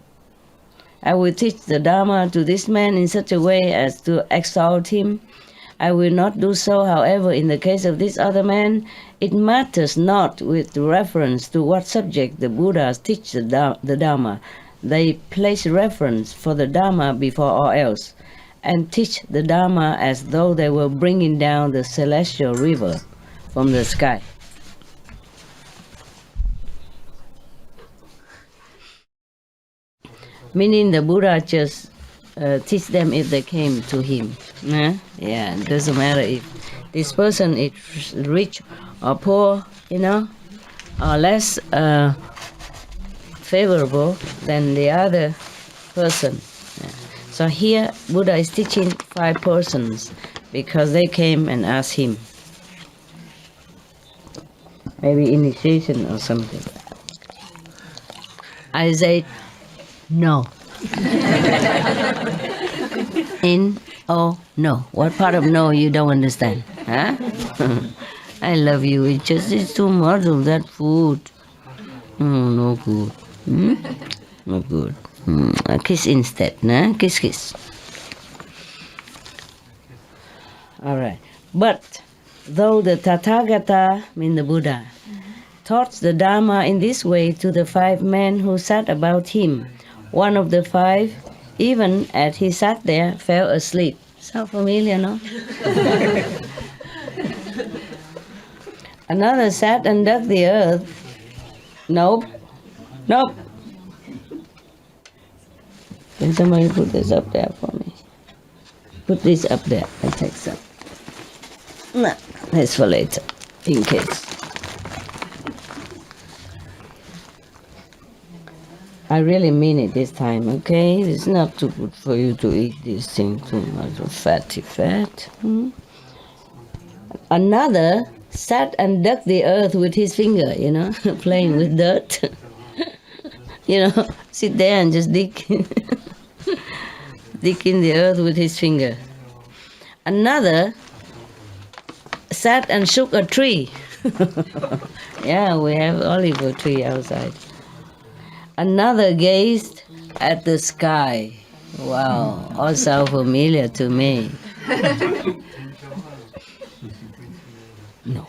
[SPEAKER 3] I will teach the Dharma to this man in such a way as to exalt him. I will not do so, however, in the case of this other man. It matters not with reference to what subject the Buddhas teach the Dharma. They place reference for the Dharma before all else, and teach the Dharma as though they were bringing down the celestial river from the sky. Meaning the Buddha just teach them if they came to him. Yeah, it doesn't matter if this person is rich or poor, or less favorable than the other person. Yeah. So here Buddha is teaching 5 persons because they came and asked him. Maybe initiation or something. I say no. No. What part of no you don't understand? Huh? I love you. It's too much of that food. No good. No good. A kiss instead, nah? Kiss. All right. But though the Tathagata, mean the Buddha, taught the Dharma in this way to the 5 men who sat about him, one of the 5, even as he sat there, fell asleep. Sound familiar, no? Another sat and dug the earth. Nope. Nope. Can somebody put this up there for me? Put this up there. I'll take some. No, that's for later, in case. I really mean it this time, okay? It's not too good for you to eat this thing too much of fatty fat. Another sat and dug the earth with his finger, playing with dirt. Sit there and just dig. Dig in the earth with his finger. Another sat and shook a tree. Yeah, we have olive tree outside. Another gazed at the sky. Wow, all sound familiar to me. No.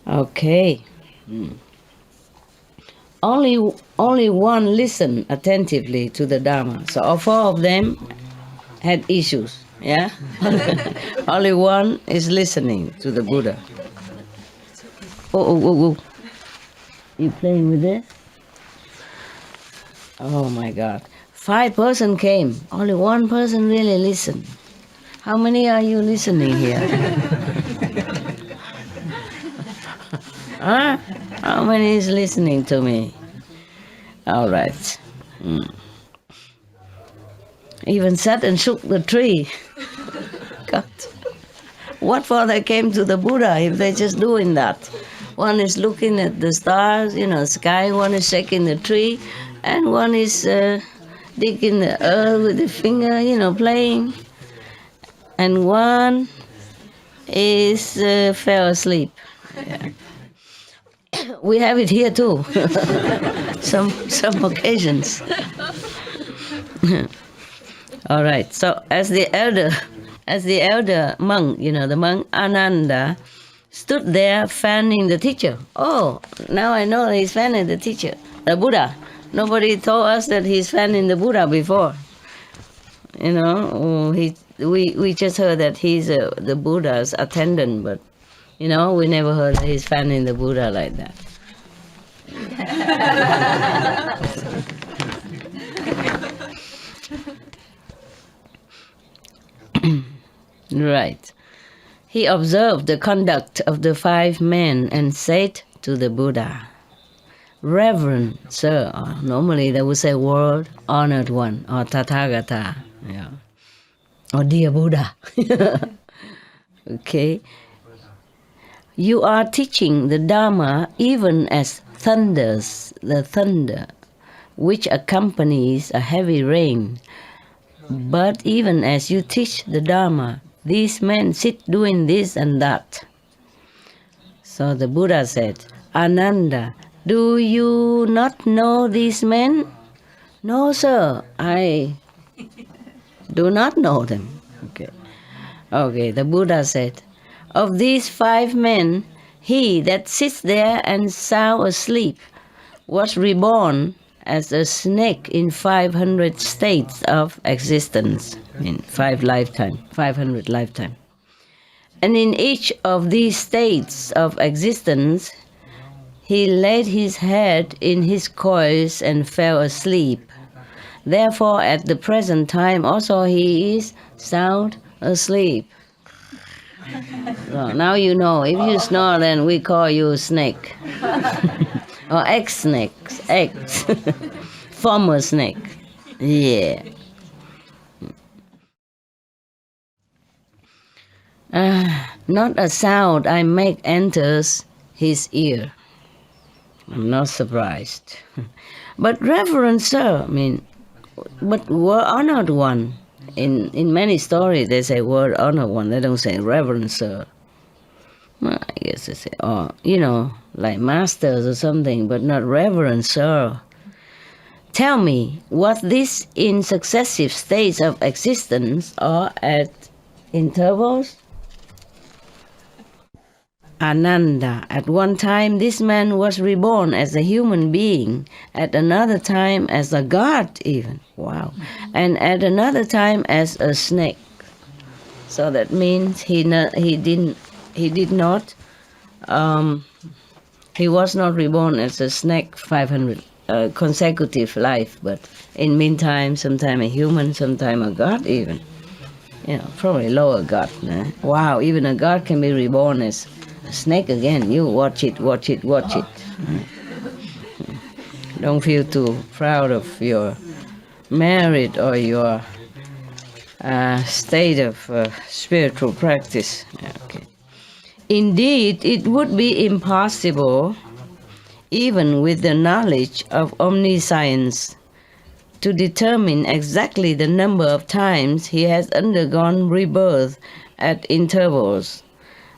[SPEAKER 3] Okay. Only one listened attentively to the Dharma. So all four of them had issues. Yeah? Only one is listening to the Buddha. Oh. You playing with this? Oh my God. 5 persons came. Only one person really listened. How many are you listening here? Huh? How many is listening to me? All right. Even sat and shook the tree. God. What for they came to the Buddha if they're just doing that? One is looking at the stars, sky, one is shaking the tree, and one is digging the earth with the finger, playing. And one is fell asleep. Yeah. We have it here too. some occasions. All right. So as the elder monk, the monk Ananda, stood there fanning the teacher. Oh, now I know he's fanning the teacher, the Buddha. Nobody told us that he's fanning the Buddha before. We just heard that he's the Buddha's attendant, but we never heard that he's fanning the Buddha like that. Right. He observed the conduct of the 5 men and said to the Buddha, Reverend Sir, normally they would say world honored one, or Tathagata, or dear Buddha. Okay. You are teaching the Dharma even as thunders, the thunder, which accompanies a heavy rain. But even as you teach the Dharma, these men sit doing this and that. So the Buddha said, Ananda, do you not know these men? No, sir, I do not know them. Okay, the Buddha said, of these 5 men, he that sits there and sound asleep was reborn as a snake in 500 states of existence, in 500 lifetimes. And in each of these states of existence, he laid his head in his coils and fell asleep. Therefore, at the present time also he is sound asleep. So now you know, if you snore, then we call you a snake. Or ex-snake, former snake. Yeah. Not a sound I make enters his ear. I'm not surprised. But Reverend Sir, but word honored one. In many stories they say word honored one. They don't say Reverend Sir. Well, I guess they say, like masters or something, but not Reverend Sir. Tell me, was this in successive states of existence or at intervals? Ananda, at one time this man was reborn as a human being, at another time as a god even, wow, and at another time as a snake. So that means he didn't he did not. He was not reborn as a snake 500 consecutive life, but in meantime, sometime a human, sometime a god even. Probably lower god. Wow, even a god can be reborn as a snake again. You watch it. Don't feel too proud of your merit or your state of spiritual practice. Okay. Indeed, it would be impossible, even with the knowledge of omniscience, to determine exactly the number of times he has undergone rebirth at intervals.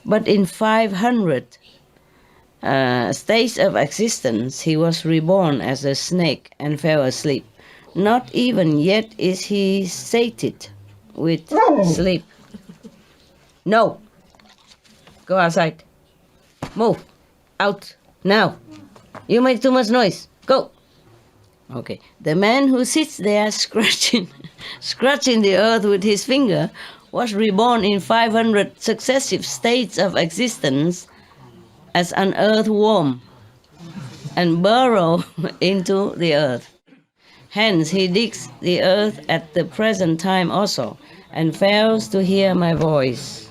[SPEAKER 3] But in 500 states of existence, he was reborn as a snake and fell asleep. Not even yet is he sated with sleep. No. Go outside. Move. Out. Now. You make too much noise. Go. Okay. The man who sits there scratching the earth with his finger was reborn in 500 successive states of existence as an earthworm and burrow into the earth. Hence he digs the earth at the present time also and fails to hear my voice.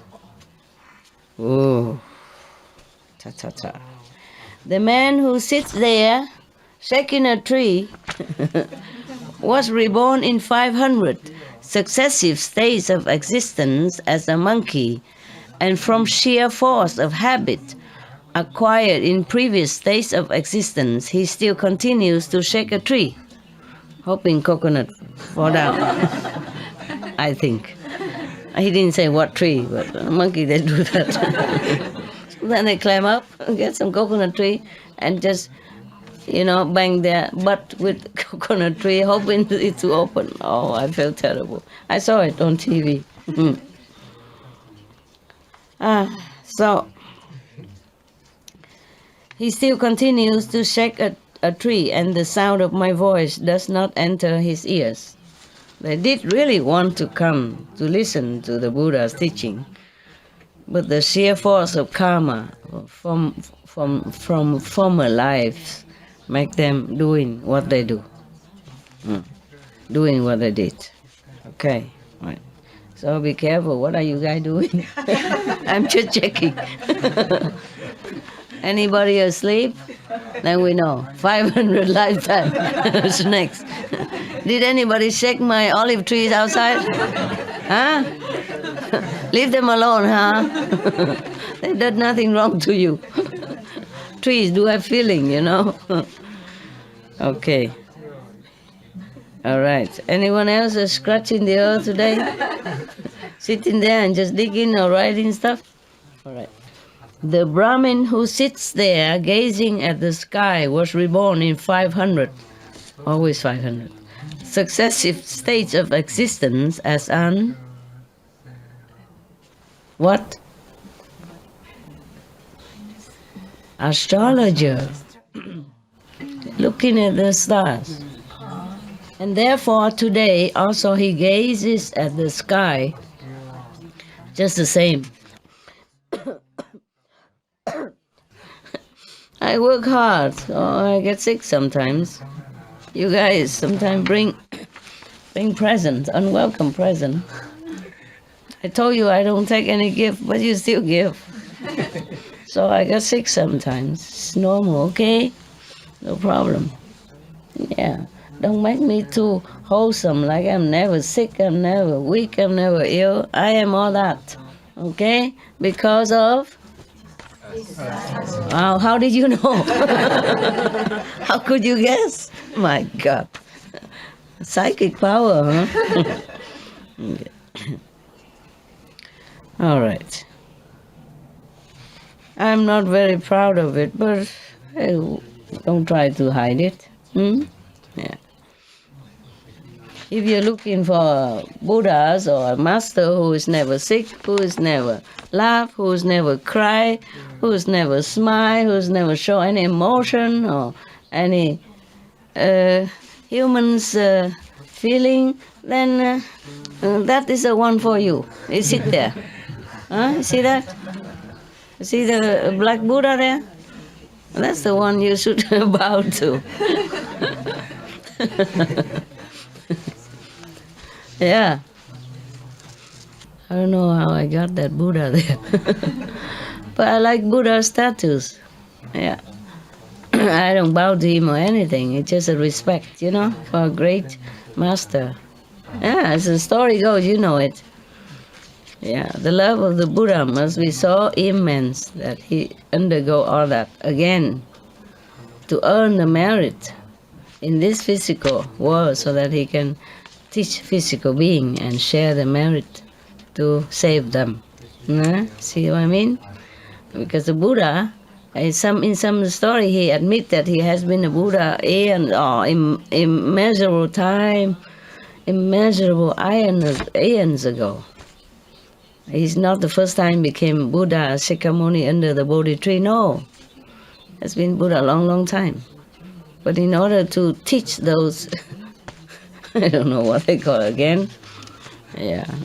[SPEAKER 3] Ooh. Ta-ta-ta. The man who sits there shaking a tree was reborn in 500 successive states of existence as a monkey, and from sheer force of habit acquired in previous states of existence, he still continues to shake a tree, hoping coconut fall down. I think. He didn't say what tree, but a monkey, they do that. Then they climb up, get some coconut tree, and just, bang their butt with coconut tree, hoping it to open. Oh, I felt terrible. I saw it on TV. So he still continues to shake a tree, and the sound of my voice does not enter his ears. They did really want to come to listen to the Buddha's teaching, but the sheer force of karma from former lives make them doing what they do, doing what they did. Okay, right. So be careful. What are you guys doing? I'm just checking. Anybody asleep? Then we know. 500 lifetime snakes. Did anybody shake my olive trees outside? Huh? Leave them alone, huh? They did nothing wrong to you. Trees do have feeling, Okay. All right. Anyone else is scratching the earth today? Sitting there and just digging or writing stuff? All right. The Brahmin who sits there gazing at the sky was reborn in 500, always 500, successive states of existence as an what? Astrologer, looking at the stars. And therefore today also he gazes at the sky just the same. I work hard, so I get sick sometimes. You guys sometimes bring presents, unwelcome present. I told you I don't take any gift, but you still give. So I get sick sometimes. It's normal, okay? No problem. Yeah. Don't make me too wholesome, like I'm never sick, I'm never weak, I'm never ill. I am all that, okay? Because of? Wow, how did you know? How could you guess? My God. Psychic power, huh? Okay. All right. I'm not very proud of it, but hey, don't try to hide it. Yeah. If you're looking for Buddhas or a master who is never sick, who is never laugh, who is never cry, who is never smile, who is never show any emotion or any human's feeling, then that is the one for you. You sit there. You see that? See the black Buddha there? That's the one you should bow to. Yeah. I don't know how I got that Buddha there. But I like Buddha's statues. Yeah. I don't bow to him or anything. It's just a respect, for a great master. Yeah, as the story goes, you know it. Yeah, the love of the Buddha must be so immense that he undergo all that again to earn the merit in this physical world so that he can teach physical being and share the merit to save them. See what I mean? Because the Buddha, in some story, he admits that he has been a Buddha immeasurable time, immeasurable aeons ago. He's not the first time became Buddha, Shakyamuni under the Bodhi tree. No, has been Buddha a long, long time. But in order to teach those, I don't know what they call it again,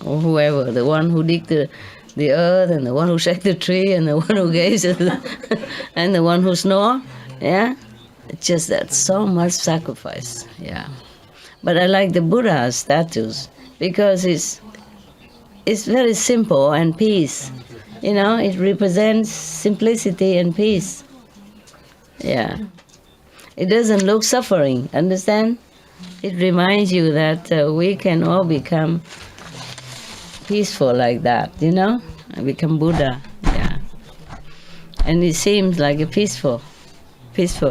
[SPEAKER 3] or whoever, the one who dig the earth, and the one who shake the tree, and the one who gazes, and the one who snore, it's just that so much sacrifice, But I like the Buddha statues because it's very simple and peace. It represents simplicity and peace. Yeah. It doesn't look suffering, understand? It reminds you that we can all become peaceful like that, and become Buddha, And it seems like a peaceful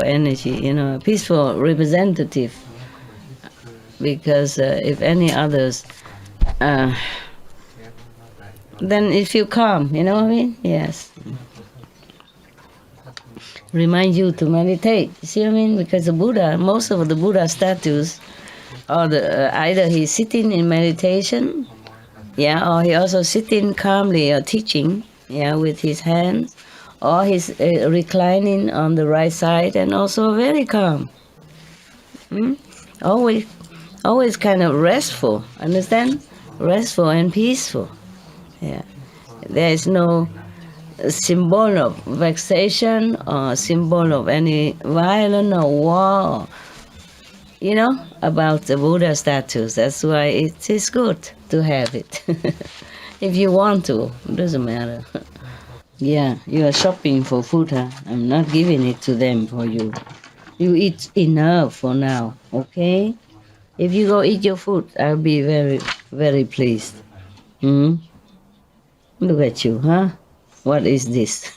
[SPEAKER 3] energy, a peaceful representative. Because if any others, then it feel calm, you know what I mean? Yes. Remind you to meditate. You see what I mean? Because the Buddha, most of the Buddha statues, either he's sitting in meditation, or he also sitting calmly or teaching, with his hands, or he's reclining on the right side and also very calm. Always kind of restful, understand? Restful and peaceful. Yeah. There is no symbol of vexation or symbol of any violence or war, about the Buddha statues. That's why it is good to have it. If you want to, it doesn't matter. Yeah, you are shopping for food, huh? I'm not giving it to them for you. You eat enough for now, okay? If you go eat your food, I'll be very, very pleased. Look at you, huh? What is this?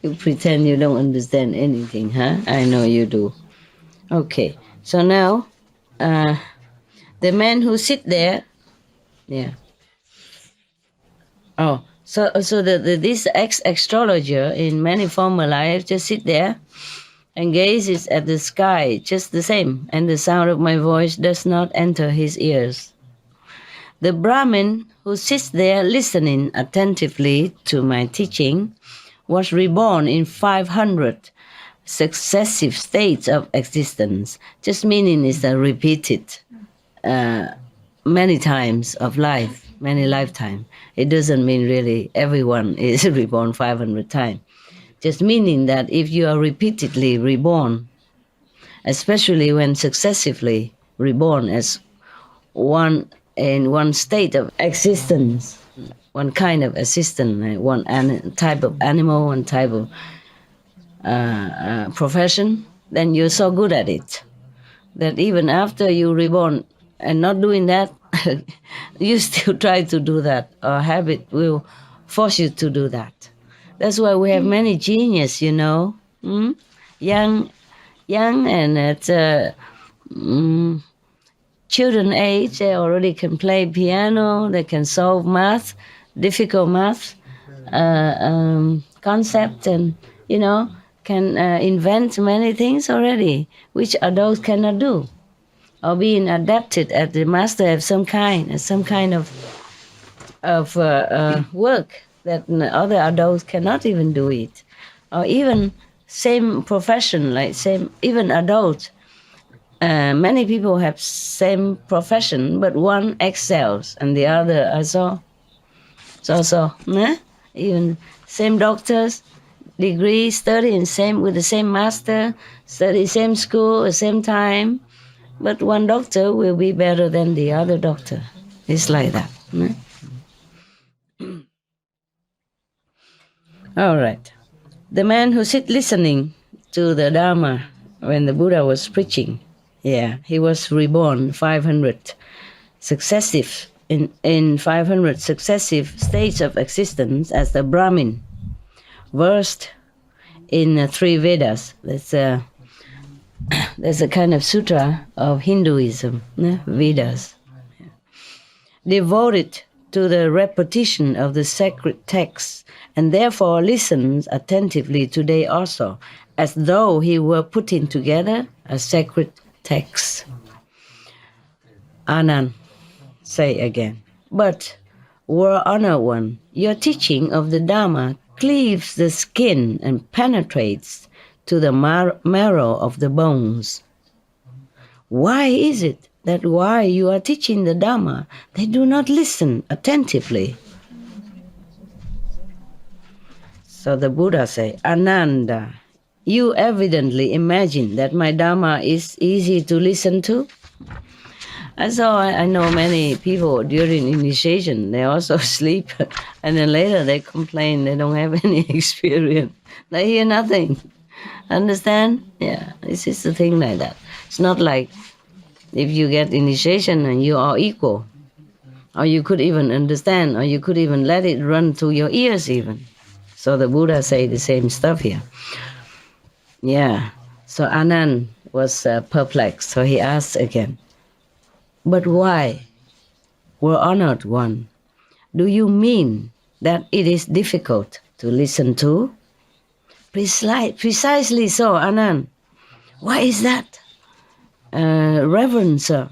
[SPEAKER 3] You pretend you don't understand anything, huh? I know you do. Okay, so now, the man who sit there, Oh, so this ex-astrologer in many former lives just sit there and gazes at the sky just the same, and the sound of my voice does not enter his ears. The Brahmin who sits there listening attentively to my teaching was reborn in 500 successive states of existence. Just meaning is repeated many times of life, many lifetimes. It doesn't mean really everyone is reborn 500 times. Just meaning that if you are repeatedly reborn, especially when successively reborn as one in one state of existence, one kind of existence, one type of animal, one type of profession, then you're so good at it that even after you reborn and not doing that, you still try to do that, or habit will force you to do that. That's why we have many genius, young and at children age, they already can play piano, they can solve math, difficult math concept, and can invent many things already, which adults cannot do, or being adapted at the master have some kind of work that other adults cannot even do it, or even same profession, even adults. Many people have same profession, but one excels and the other also. Even same doctors, degree, study with the same master, study same school, the same time, but one doctor will be better than the other doctor. It's like that. No? All right. The man who sit listening to the Dharma when the Buddha was preaching, he was reborn 500 successive in 500 successive stages of existence as the Brahmin, versed in 3 Vedas. There's a kind of sutra of Hinduism, Vedas. Devoted to the repetition of the sacred texts, and therefore listens attentively today also, as though he were putting together a sacred text. Anand, say again, but, World Honored One, your teaching of the Dharma cleaves the skin and penetrates to the marrow of the bones. Why is it that while you are teaching the Dharma, they do not listen attentively? So the Buddha say, Ananda, you evidently imagine that my Dharma is easy to listen to. And so I know many people during initiation, they also sleep, and then later they complain they don't have any experience. They hear nothing. Understand? Yeah, this is the thing like that. It's not like if you get initiation and you are equal, or you could even understand, or you could even let it run through your ears even. So the Buddha say the same stuff here. Yeah, so Anand was perplexed, so he asked again, but why, World Honored One, do you mean that it is difficult to listen to? Precisely so, Anand. Why is that? Reverend Sir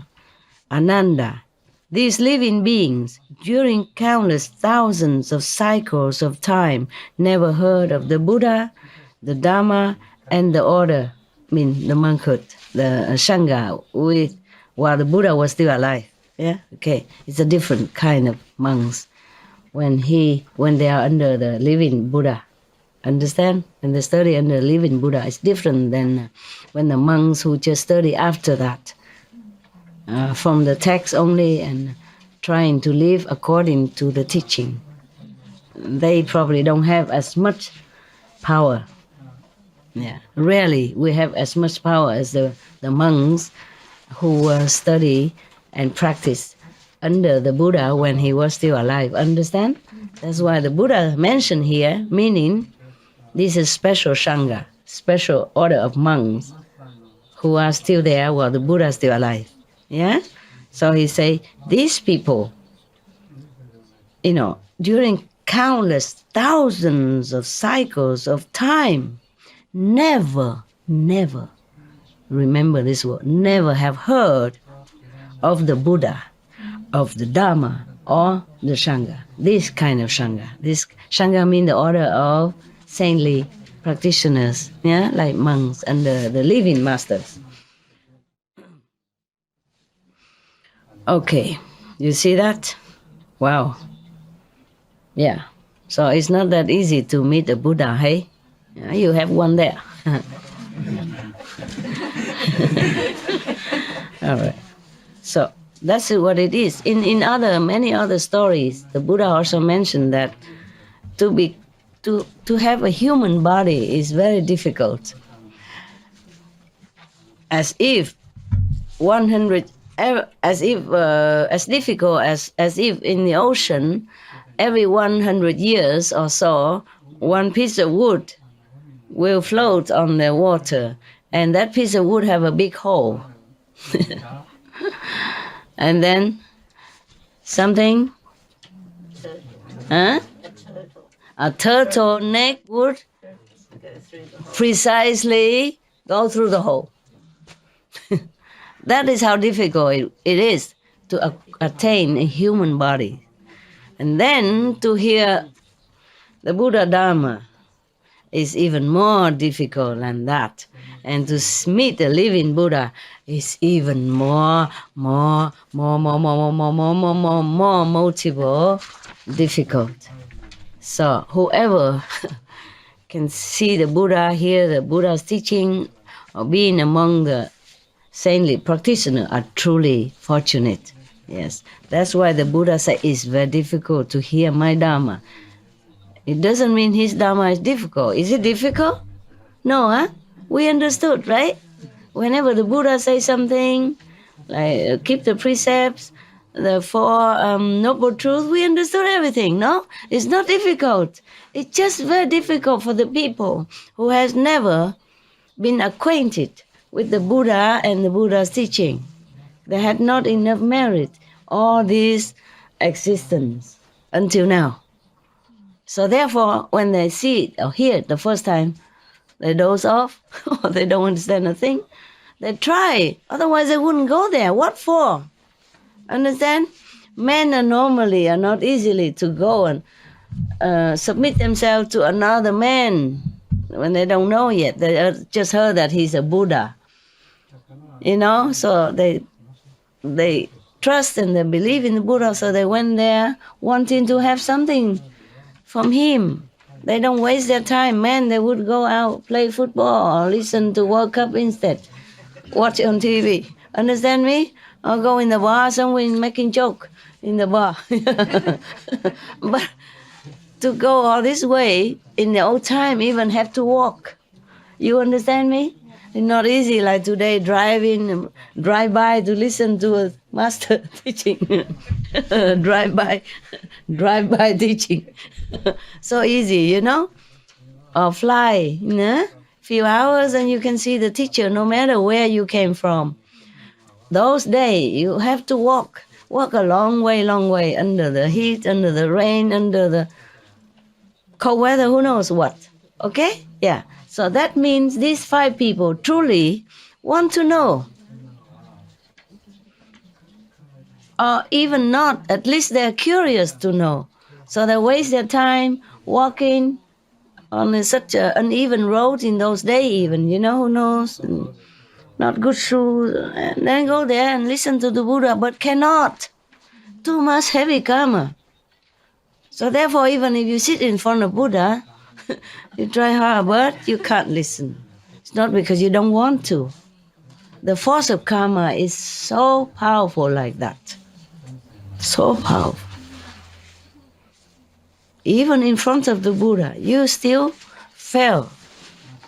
[SPEAKER 3] Ananda, these living beings, during countless thousands of cycles of time, never heard of the Buddha, the Dharma, and the order, the monkhood, the Sangha, while the Buddha was still alive. Yeah, okay. It's a different kind of monks when they are under the living Buddha. Understand? When they study under the living Buddha, it's different than when the monks who just study after that, from the text only and trying to live according to the teaching. They probably don't have as much power. Yeah, rarely we have as much power as the monks who study and practice under the Buddha when he was still alive. Understand? That's why the Buddha mentioned here, meaning this is special Sangha, special order of monks who are still there while the Buddha is still alive. Yeah? So he say, these people, during countless thousands of cycles of time, never, remember this word, never have heard of the Buddha, of the Dharma, or the Sangha. This kind of Sangha. This Sangha means the order of saintly practitioners, like monks under the living masters. Okay, you see that? Wow. Yeah. So it's not that easy to meet a Buddha, hey? Yeah, you have one there. All right. So that's what it is. In many other stories, the Buddha also mentioned that to have a human body is very difficult. As if difficult as if in the ocean, every 100 years or so, one piece of wood will float on the water, and that piece of wood have a big hole. And then something, a turtle neck would precisely go through the hole. That is how difficult it is to attain a human body. And then to hear the Buddha Dharma is even more difficult than that. And to meet the living Buddha is even more multiple difficult. So whoever can see the Buddha, hear the Buddha's teaching, or being among the saintly practitioners are truly fortunate. Yes, that's why the Buddha said it's very difficult to hear my Dharma. It doesn't mean his Dharma is difficult. Is it difficult? No, huh? We understood, right? Whenever the Buddha says something, like keep the precepts, the Four Noble Truths, we understood everything, no? It's not difficult. It's just very difficult for the people who has never been acquainted with the Buddha and the Buddha's teaching. They had not enough merit, all this existence until now. So therefore, when they see it or hear it the first time, they doze off or they don't understand a thing. They try, otherwise they wouldn't go there. What for? Understand? Men are normally not easily to go and submit themselves to another man when they don't know yet. They just heard that he's a Buddha. So they trust and they believe in the Buddha, so they went there wanting to have something from him. They don't waste their time. Men, they would go out, play football, or listen to World Cup instead. Watch it on TV. Understand me? Or go in the bar somewhere making joke in the bar. But to go all this way, in the old time, even have to walk. You understand me? It's not easy like today, drive by to listen to a master teaching. drive by teaching. So easy, Or fly, few hours and you can see the teacher no matter where you came from. Those days, you have to walk a long way, under the heat, under the rain, under the cold weather, who knows what. Okay? Yeah. So that means these 5 people truly want to know. Or even not, at least they're curious to know. So they waste their time walking on such an uneven road in those days even, who knows? Not good shoes, and then go there and listen to the Buddha, but cannot. Too much heavy karma. So therefore, even if you sit in front of Buddha, you try hard, but you can't listen. It's not because you don't want to. The force of karma is so powerful like that. So powerful. Even in front of the Buddha, you still fail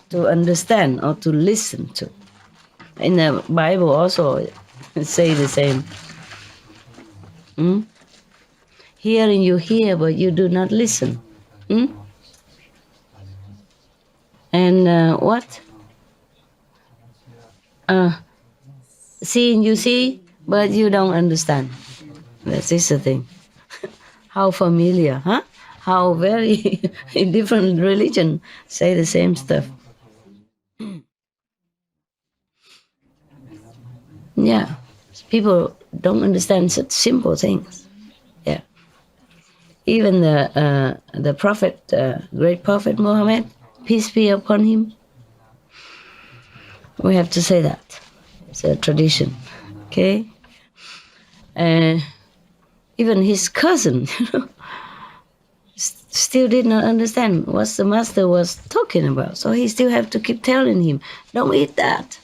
[SPEAKER 3] to understand or to listen to. In the Bible also say the same. Hearing you hear, but you do not listen. And what? Seeing you see, but you don't understand. That is the thing. How familiar, huh? How very in different religion say the same stuff. Yeah, people don't understand such simple things. Yeah, even the prophet, great prophet Muhammad, peace be upon him. We have to say that. It's a tradition. Okay. Even his cousin, still did not understand what the master was talking about. So he still have to keep telling him, "Don't eat that.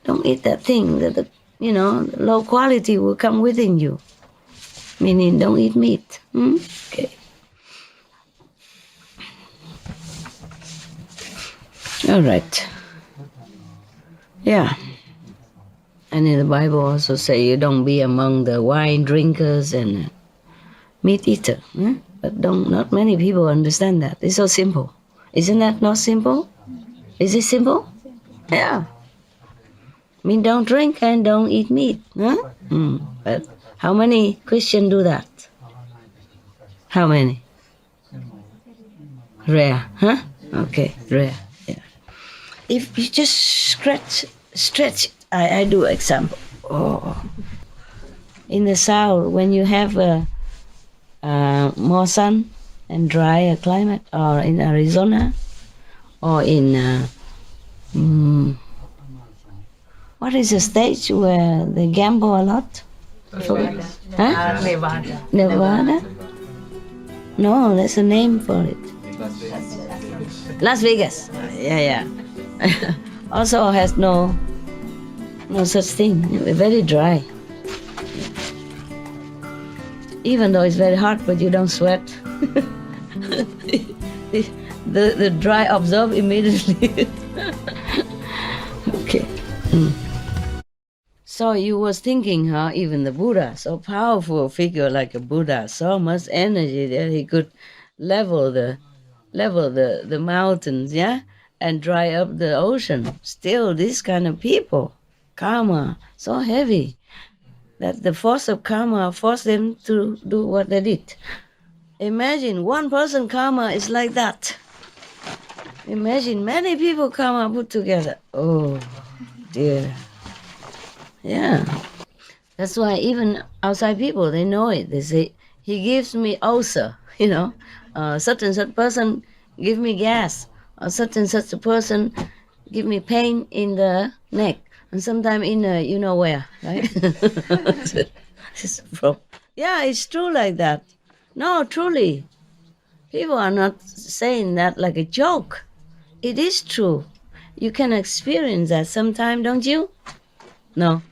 [SPEAKER 3] Don't eat that thing. That low quality will come within you." Meaning, don't eat meat. Okay. All right. Yeah. And in the Bible also say you don't be among the wine drinkers and meat eater. But not many people understand that. It's so simple. Isn't that not simple? Is it simple? Yeah. I mean, don't drink and don't eat meat. But how many Christians do that? How many? Rare, huh? Okay, rare. Yeah. If you just stretch. I do example. In the south, when you have more sun and drier climate, or in Arizona, or in what is the state where they gamble a lot? Nevada. Nevada? No, there's a name for it. Las Vegas. Yeah. Also has no such thing. Very dry. Even though it's very hot, but you don't sweat. the dry absorb immediately. Okay. So you was thinking how even the Buddha, so powerful figure like a Buddha, so much energy that he could level the mountains, yeah, and dry up the ocean. Still, these kind of people, karma, so heavy that the force of karma forced them to do what they did. Imagine one person karma is like that. Imagine many people karma put together. Oh dear. Yeah. That's why even outside people, they know it. They say, he gives me ulcer, such and such person give me gas, or such and such a person give me pain in the neck, and sometimes in you know where, right? Yeah, it's true like that. No, truly. People are not saying that like a joke. It is true. You can experience that sometime, don't you? No.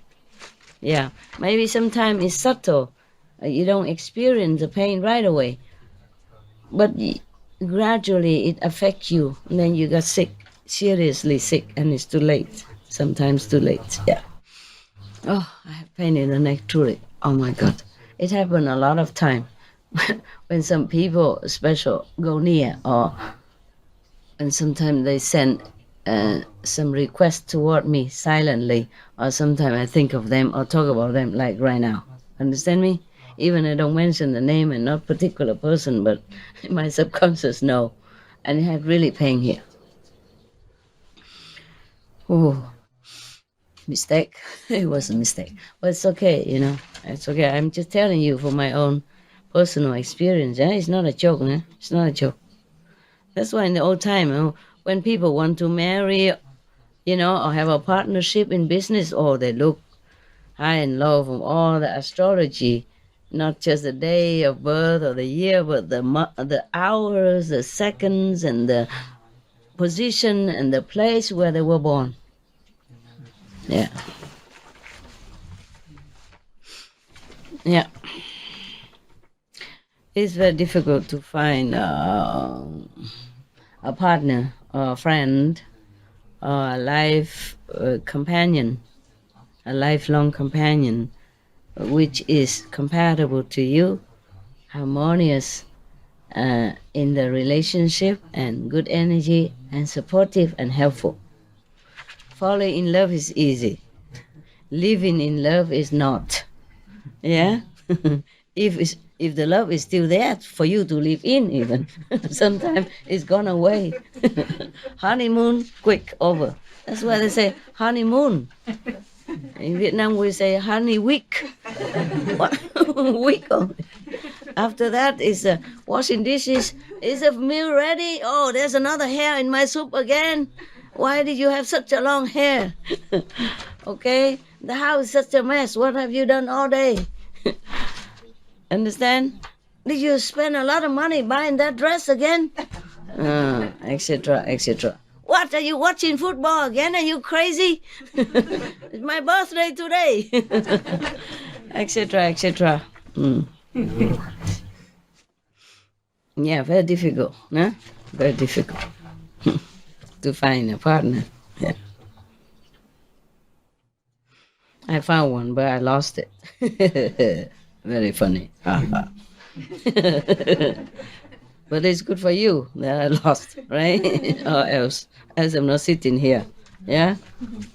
[SPEAKER 3] Yeah, maybe sometimes it's subtle. You don't experience the pain right away. But gradually it affects you. And then you got sick, seriously sick, and it's too late. Sometimes too late, yeah. Oh, I have pain in the neck, truly. Oh my God. It happened a lot of time. When some people special go near, and sometimes they send some request toward me silently, or sometimes I think of them or talk about them like right now. Understand me? Even I don't mention the name and not particular person, but my subconscious know, and it had really pain here. Oh, mistake. It was a mistake, but it's okay. It's okay. I'm just telling you from my own personal experience. Yeah, it's not a joke. It's not a joke. That's why in the old time, when people want to marry, or have a partnership in business, they look high and low from all the astrology, not just the day of birth or the year, but the hours, the seconds, and the position and the place where they were born. Yeah. Yeah. It's very difficult to find a partner or a friend or a life companion, a lifelong companion, which is compatible to you, harmonious in the relationship, and good energy, and supportive and helpful. Falling in love is easy. Living in love is not. Yeah? If the love is still there for you to live in, even sometimes it's gone away. Honeymoon, quick, over. That's why they say honeymoon. In Vietnam we say honey week. Week only. After that is washing dishes. Is the meal ready? Oh, there's another hair in my soup again. Why did you have such a long hair? Okay, the house is such a mess. What have you done all day? Understand? Did you spend a lot of money buying that dress again? Etc., etc. What, are you watching football again? Are you crazy? It's my birthday today. Etc., etc. Yeah, very difficult. Huh? Very difficult to find a partner. Yeah. I found one, but I lost it. Very funny. But it's good for you that I lost, right? Or else I'm not sitting here. Yeah?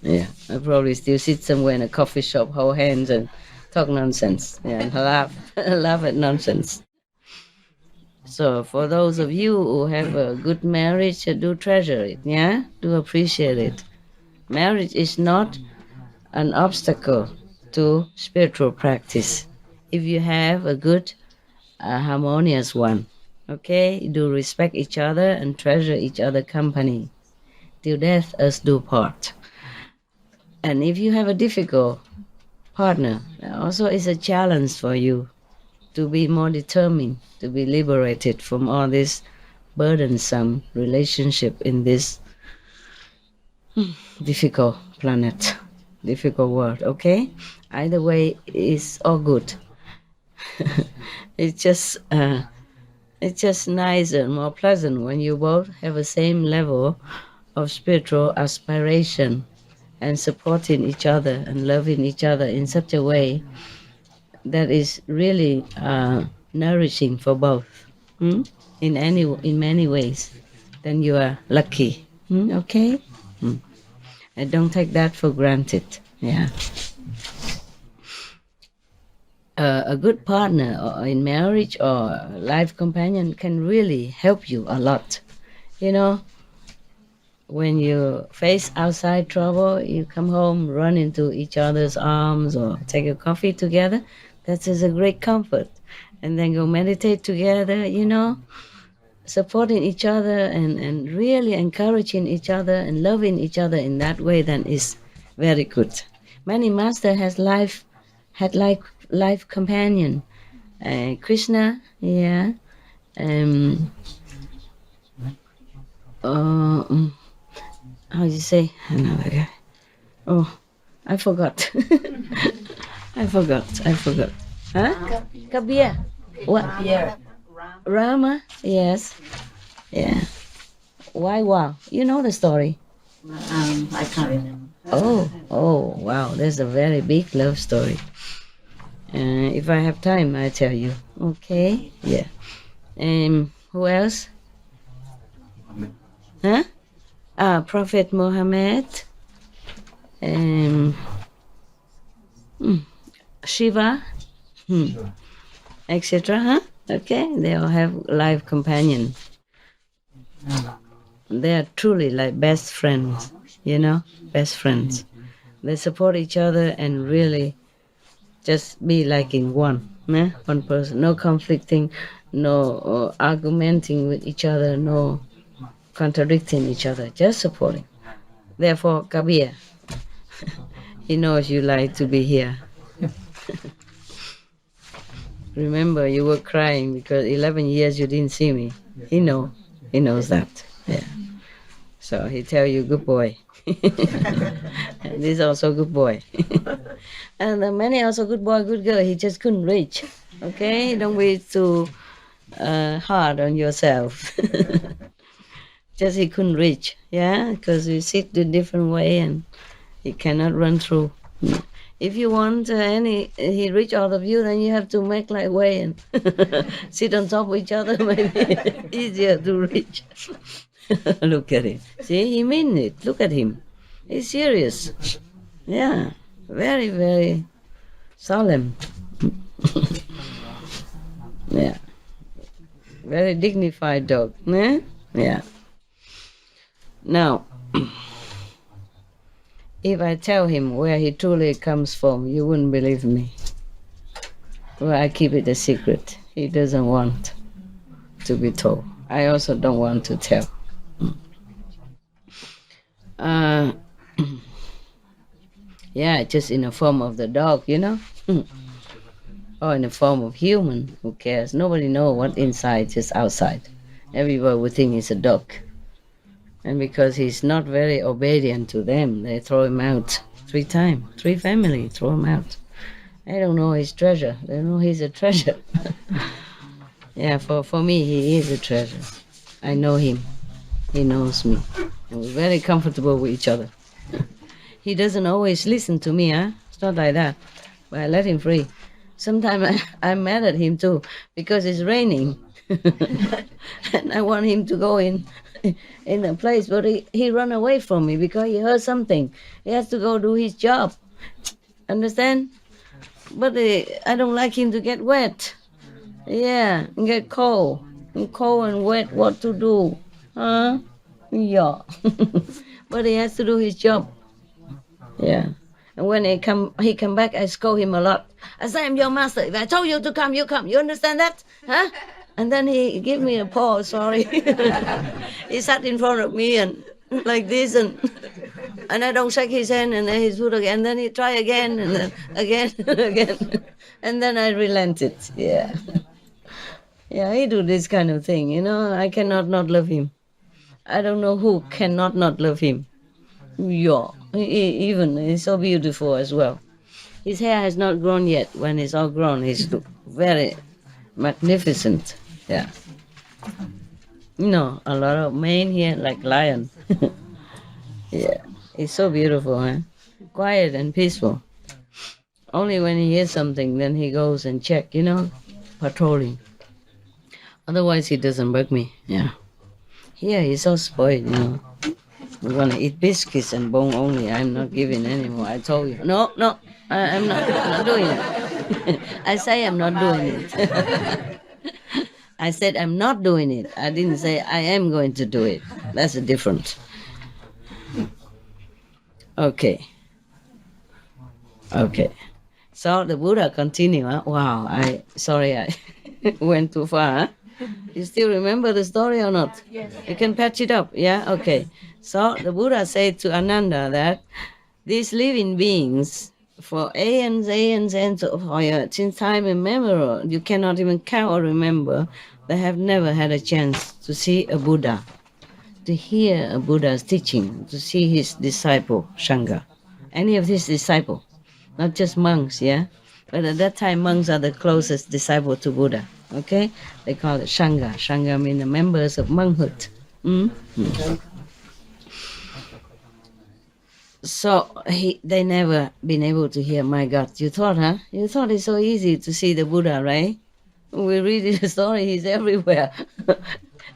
[SPEAKER 3] Yeah. I probably still sit somewhere in a coffee shop, hold hands and talk nonsense. Yeah, and laugh at nonsense. So for those of you who have a good marriage, do treasure it, yeah? Do appreciate it. Marriage is not an obstacle to spiritual practice. If you have a good, harmonious one, okay? Do respect each other and treasure each other's company. Till death us do part. And if you have a difficult partner, that also is a challenge for you. to be more determined, to be liberated from all this burdensome relationship in this difficult planet, difficult world, okay? Either way, it's all good. It's just nicer and more pleasant when you both have the same level of spiritual aspiration and supporting each other and loving each other in such a way that is really nourishing for both. In many ways. Then you are lucky. Okay? And don't take that for granted. Yeah. A good partner or in marriage or life companion can really help you a lot. You know, when you face outside trouble, you come home, run into each other's arms or take a coffee together. That is a great comfort. And then go meditate together, you know, supporting each other and really encouraging each other and loving each other in that way, then is very good. Many master had life companion. Krishna, yeah. How do you say another guy? Oh, I forgot. I forgot. Huh? Kabir. What?
[SPEAKER 5] Yeah.
[SPEAKER 3] Rama? Yes. Yeah. Why wow? You know the story?
[SPEAKER 5] I can't remember.
[SPEAKER 3] Oh, wow. There's a very big love story. If I have time, I'll tell you. Okay? Yeah. Who else? Huh? Prophet Muhammad. Shiva. Etc. Huh? Okay? They all have life companion. They are truly like best friends, you know? Best friends. They support each other and really just be like in one person. No conflicting, no argumenting with each other, no contradicting each other, just supporting. Therefore, Kabir, he knows you like to be here. Remember, you were crying because 11 years you didn't see me. He knows that. Yeah. So he tell you, good boy. And this also good boy. And the many also good boy, good girl. He just couldn't reach. Okay, don't be too hard on yourself. Just he couldn't reach. Yeah, because we sit the different way and he cannot run through. If you want he reach all of you, then you have to make like way and sit on top of each other. Maybe easier to reach. Look at him. See, he mean it. Look at him. He's serious. Yeah, very, very solemn. Yeah, very dignified dog. Yeah. Now, if I tell him where he truly comes from, you wouldn't believe me. Well, I keep it a secret. He doesn't want to be told. I also don't want to tell. Yeah, just in the form of the dog, you know? Or in the form of human, who cares? Nobody knows what inside, just outside. Everybody would think he's a dog. And because he's not very obedient to them, they throw him out 3 times. 3 families throw him out. They don't know his treasure. They don't know he's a treasure. Yeah, for me, he is a treasure. I know him. He knows me. And we're very comfortable with each other. He doesn't always listen to me, huh? It's not like that. But I let him free. Sometimes I'm mad at him too, because it's raining. And I want him to go in a place, but he run away from me because he heard something. He has to go do his job. Understand? But I don't like him to get wet. Yeah, and get cold. And cold and wet, what to do? Huh? Yeah. But he has to do his job. Yeah. And when he come back, I scold him a lot. I say, I'm your master. If I told you to come, you come. You understand that? Huh? And then he give me a paw, sorry. He sat in front of me and like this, and I don't shake his hand, and then he's good again, and then he try again, and then again and again, and then I relented. Yeah, yeah, he do this kind of thing. I cannot not love him. I don't know who cannot not love him. Yeah, even he's so beautiful as well. His hair has not grown yet. When it's all grown, he's look very magnificent. Yeah. A lot of mane here like lion. Yeah, he's so beautiful, huh? Quiet and peaceful. Only when he hears something, then he goes and check, patrolling. Otherwise, he doesn't bug me. Yeah. Here, he's so spoiled. We're gonna eat biscuits and bone only. I'm not giving anymore. I told you. No, I'm not doing it. I say I'm not doing it. I said I'm not doing it. I didn't say I am going to do it. That's the difference. Okay. So the Buddha continue. Huh? Wow. I went too far. Huh? You still remember the story or not? Yes. You can patch it up. Yeah. Okay. So the Buddha said to Ananda that these living beings, for aeons, since time immemorial, you cannot even count or remember, they have never had a chance to see a Buddha, to hear a Buddha's teaching, to see his disciple, Sangha. Any of his disciples, not just monks, yeah? But at that time, monks are the closest disciple to Buddha, okay? They call it Sangha. Sangha means the members of monkhood. So they never been able to hear, my God, you thought, huh? You thought it's so easy to see the Buddha, right? We read the story, he's everywhere.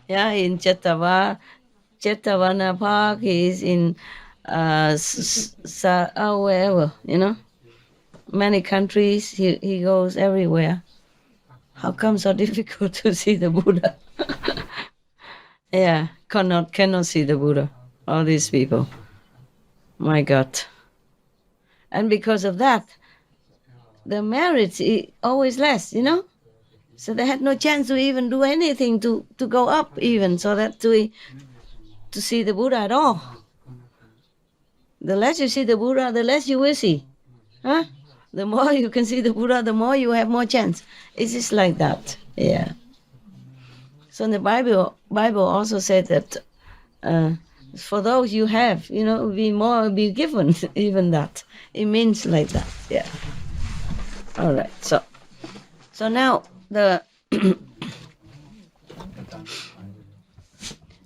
[SPEAKER 3] Yeah, in Chetavana Park, he's in wherever, many countries, he goes everywhere. How come so difficult to see the Buddha? Yeah, cannot see the Buddha, all these people. My God. And because of that, the merit is always less, So they had no chance to even do anything to go up even, so that to see the Buddha at all. The less you see the Buddha, the less you will see. Huh? The more you can see the Buddha, the more you have more chance. It's just like that. Yeah. So in the Bible also said that for those you have, be given even that. It means like that. Yeah. All right. So now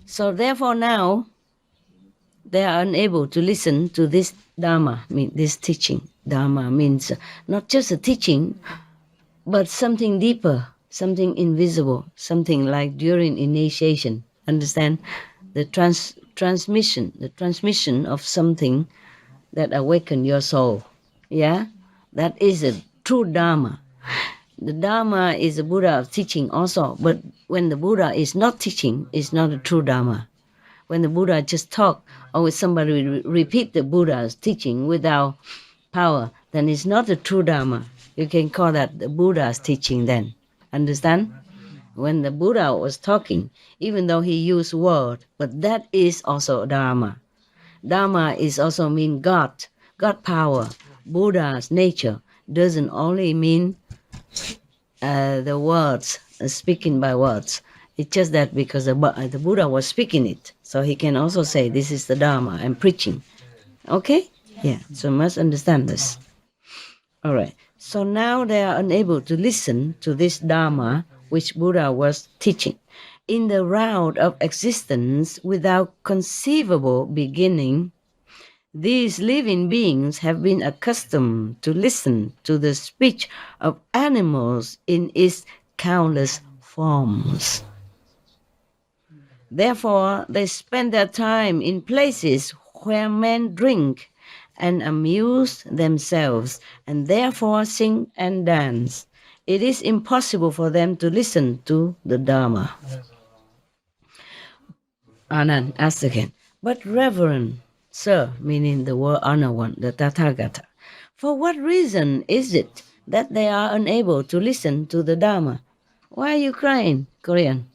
[SPEAKER 3] so therefore now they are unable to listen to this Dharma, this teaching. Dharma means not just a teaching, but something deeper, something invisible, something like during initiation. Understand? The transmission of something that awaken your soul. Yeah? That is a true Dharma. The Dharma is a Buddha of teaching also, but when the Buddha is not teaching, it's not a true Dharma. When the Buddha just talk, or when somebody repeat the Buddha's teaching without power, then it's not a true Dharma. You can call that the Buddha's teaching then. Understand? When the Buddha was talking, even though he used word, but that is also Dharma. Dharma is also mean God power. Buddha's nature doesn't only mean the words, speaking by words. It's just that because the Buddha was speaking it, so he can also say, this is the Dharma, I'm preaching. Okay? Yeah, so you must understand this. All right. So now they are unable to listen to this Dharma which Buddha was teaching. In the round of existence without conceivable beginning, these living beings have been accustomed to listen to the speech of animals in its countless forms. Therefore, they spend their time in places where men drink and amuse themselves, and therefore sing and dance. It is impossible for them to listen to the Dharma. Anand asked again, but Reverend Sir, meaning the word honor one, the Tathagata, for what reason is it that they are unable to listen to the Dharma? Why are you crying, Korean?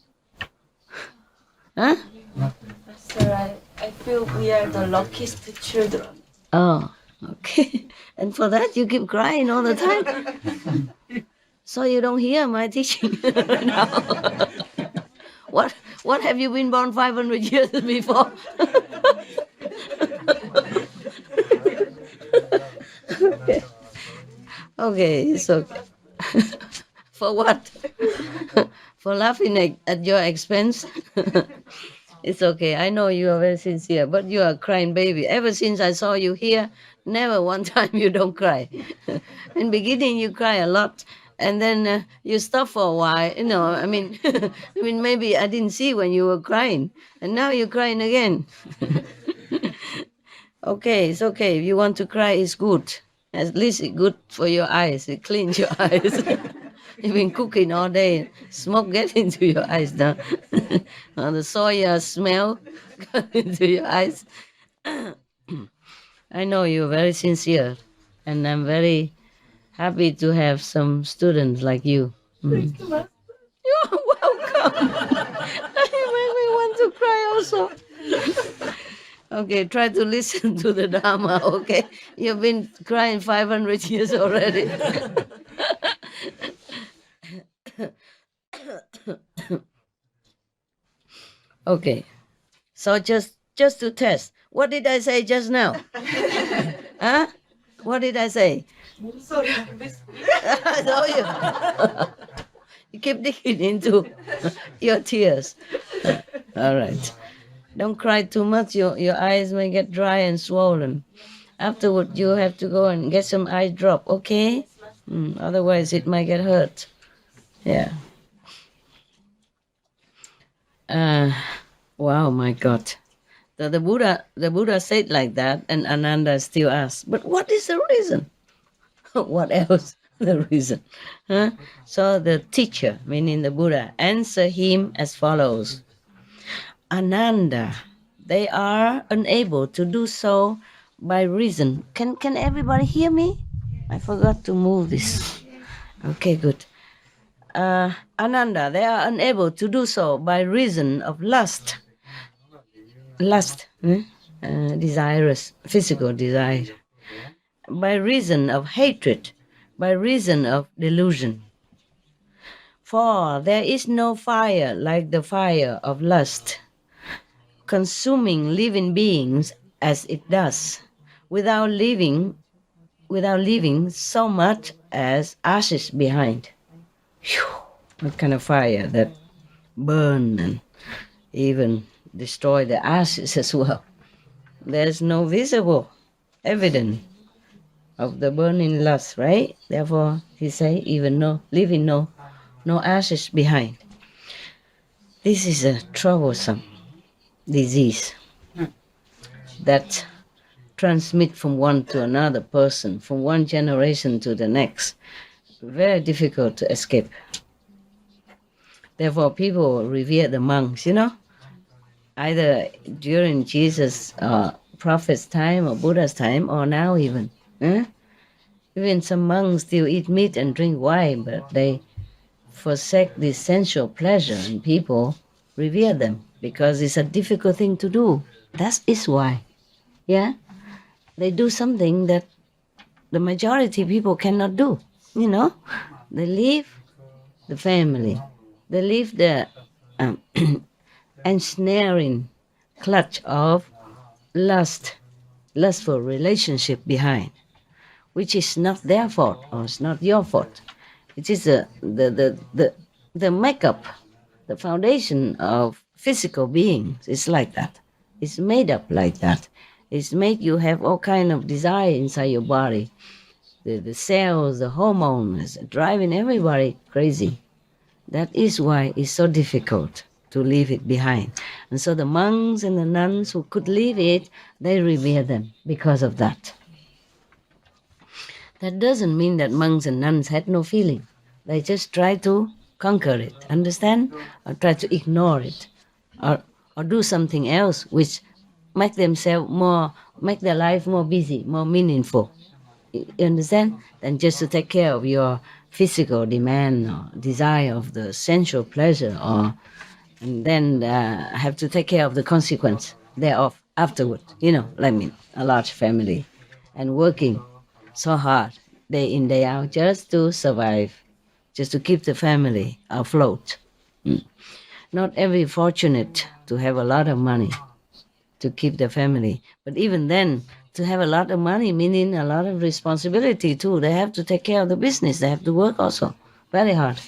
[SPEAKER 3] Huh?
[SPEAKER 4] Sir, I feel we are the luckiest children.
[SPEAKER 3] Oh, okay. And for that, you keep crying all the time? So you don't hear my teaching now. What have you been born 500 years before? Okay. Okay, it's okay. For what? For laughing at your expense? It's okay. I know you are very sincere, but you are a crying baby. Ever since I saw you here, never one time you don't cry. In beginning, you cry a lot, and then you stop for a while. You know, I mean, maybe I didn't see when you were crying, and now you're crying again. Okay, it's okay. If you want to cry, it's good. At least it's good for your eyes. It cleans your eyes. You've been cooking all day. Smoke get into your eyes now. The soya smell got into your eyes. I know you're very sincere, and I'm very happy to have some students like you. Mm. You're welcome. You make me want to cry also. Okay, try to listen to the Dharma, okay? You've been crying 500 years already. Okay, so just to test, what did I say just now? Huh? What did I say? I know you. You keep digging into your tears. All right. Don't cry too much. Your eyes may get dry and swollen. Afterward, you have to go and get some eye drop, okay? Otherwise, it might get hurt. Yeah. Wow, my God. The Buddha said like that, and Ananda still asked, but what is the reason? What else? The reason? Huh? So the teacher, meaning the Buddha, answered him as follows. Ananda, they are unable to do so by reason. Can everybody hear me? I forgot to move this. Okay, good. Ananda, they are unable to do so by reason of lust. Lust, desirous, physical desire. By reason of hatred, by reason of delusion. For there is no fire like the fire of lust, consuming living beings as it does, without leaving so much as ashes behind. Whew, what kind of fire that burn and even destroy the ashes as well. There's no visible evidence of the burning lust, right? Therefore, he say, even leaving no ashes behind. This is a troublesome disease that transmit from one to another person, from one generation to the next. Very difficult to escape. Therefore, people revere the monks, either during Jesus' prophet's time or Buddha's time, or now even. Even some monks still eat meat and drink wine, but they forsake this sensual pleasure, and people revere them because it's a difficult thing to do. That is why. Yeah? They do something that the majority people cannot do. They leave the family. They leave the ensnaring clutch of lustful relationship behind, which is not their fault or it's not your fault. It is the makeup, the foundation of physical beings. It's like that. It's made up like that. It's made you have all kind of desire inside your body. The cells, the hormones, driving everybody crazy. That is why it's so difficult to leave it behind. And so the monks and the nuns who could leave it, they revere them because of that. That doesn't mean that monks and nuns had no feeling. They just try to conquer it, understand? Or try to ignore it. Or do something else which make their life more busy, more meaningful. You understand? Than just to take care of your physical demand or desire of the sensual pleasure, and then have to take care of the consequence thereof. afterward, like me, a large family, and working so hard day in, day out just to survive, just to keep the family afloat. Not every fortunate to have a lot of money to keep the family, but even then, to have a lot of money meaning a lot of responsibility too. They have to take care of the business. They have to work also very hard.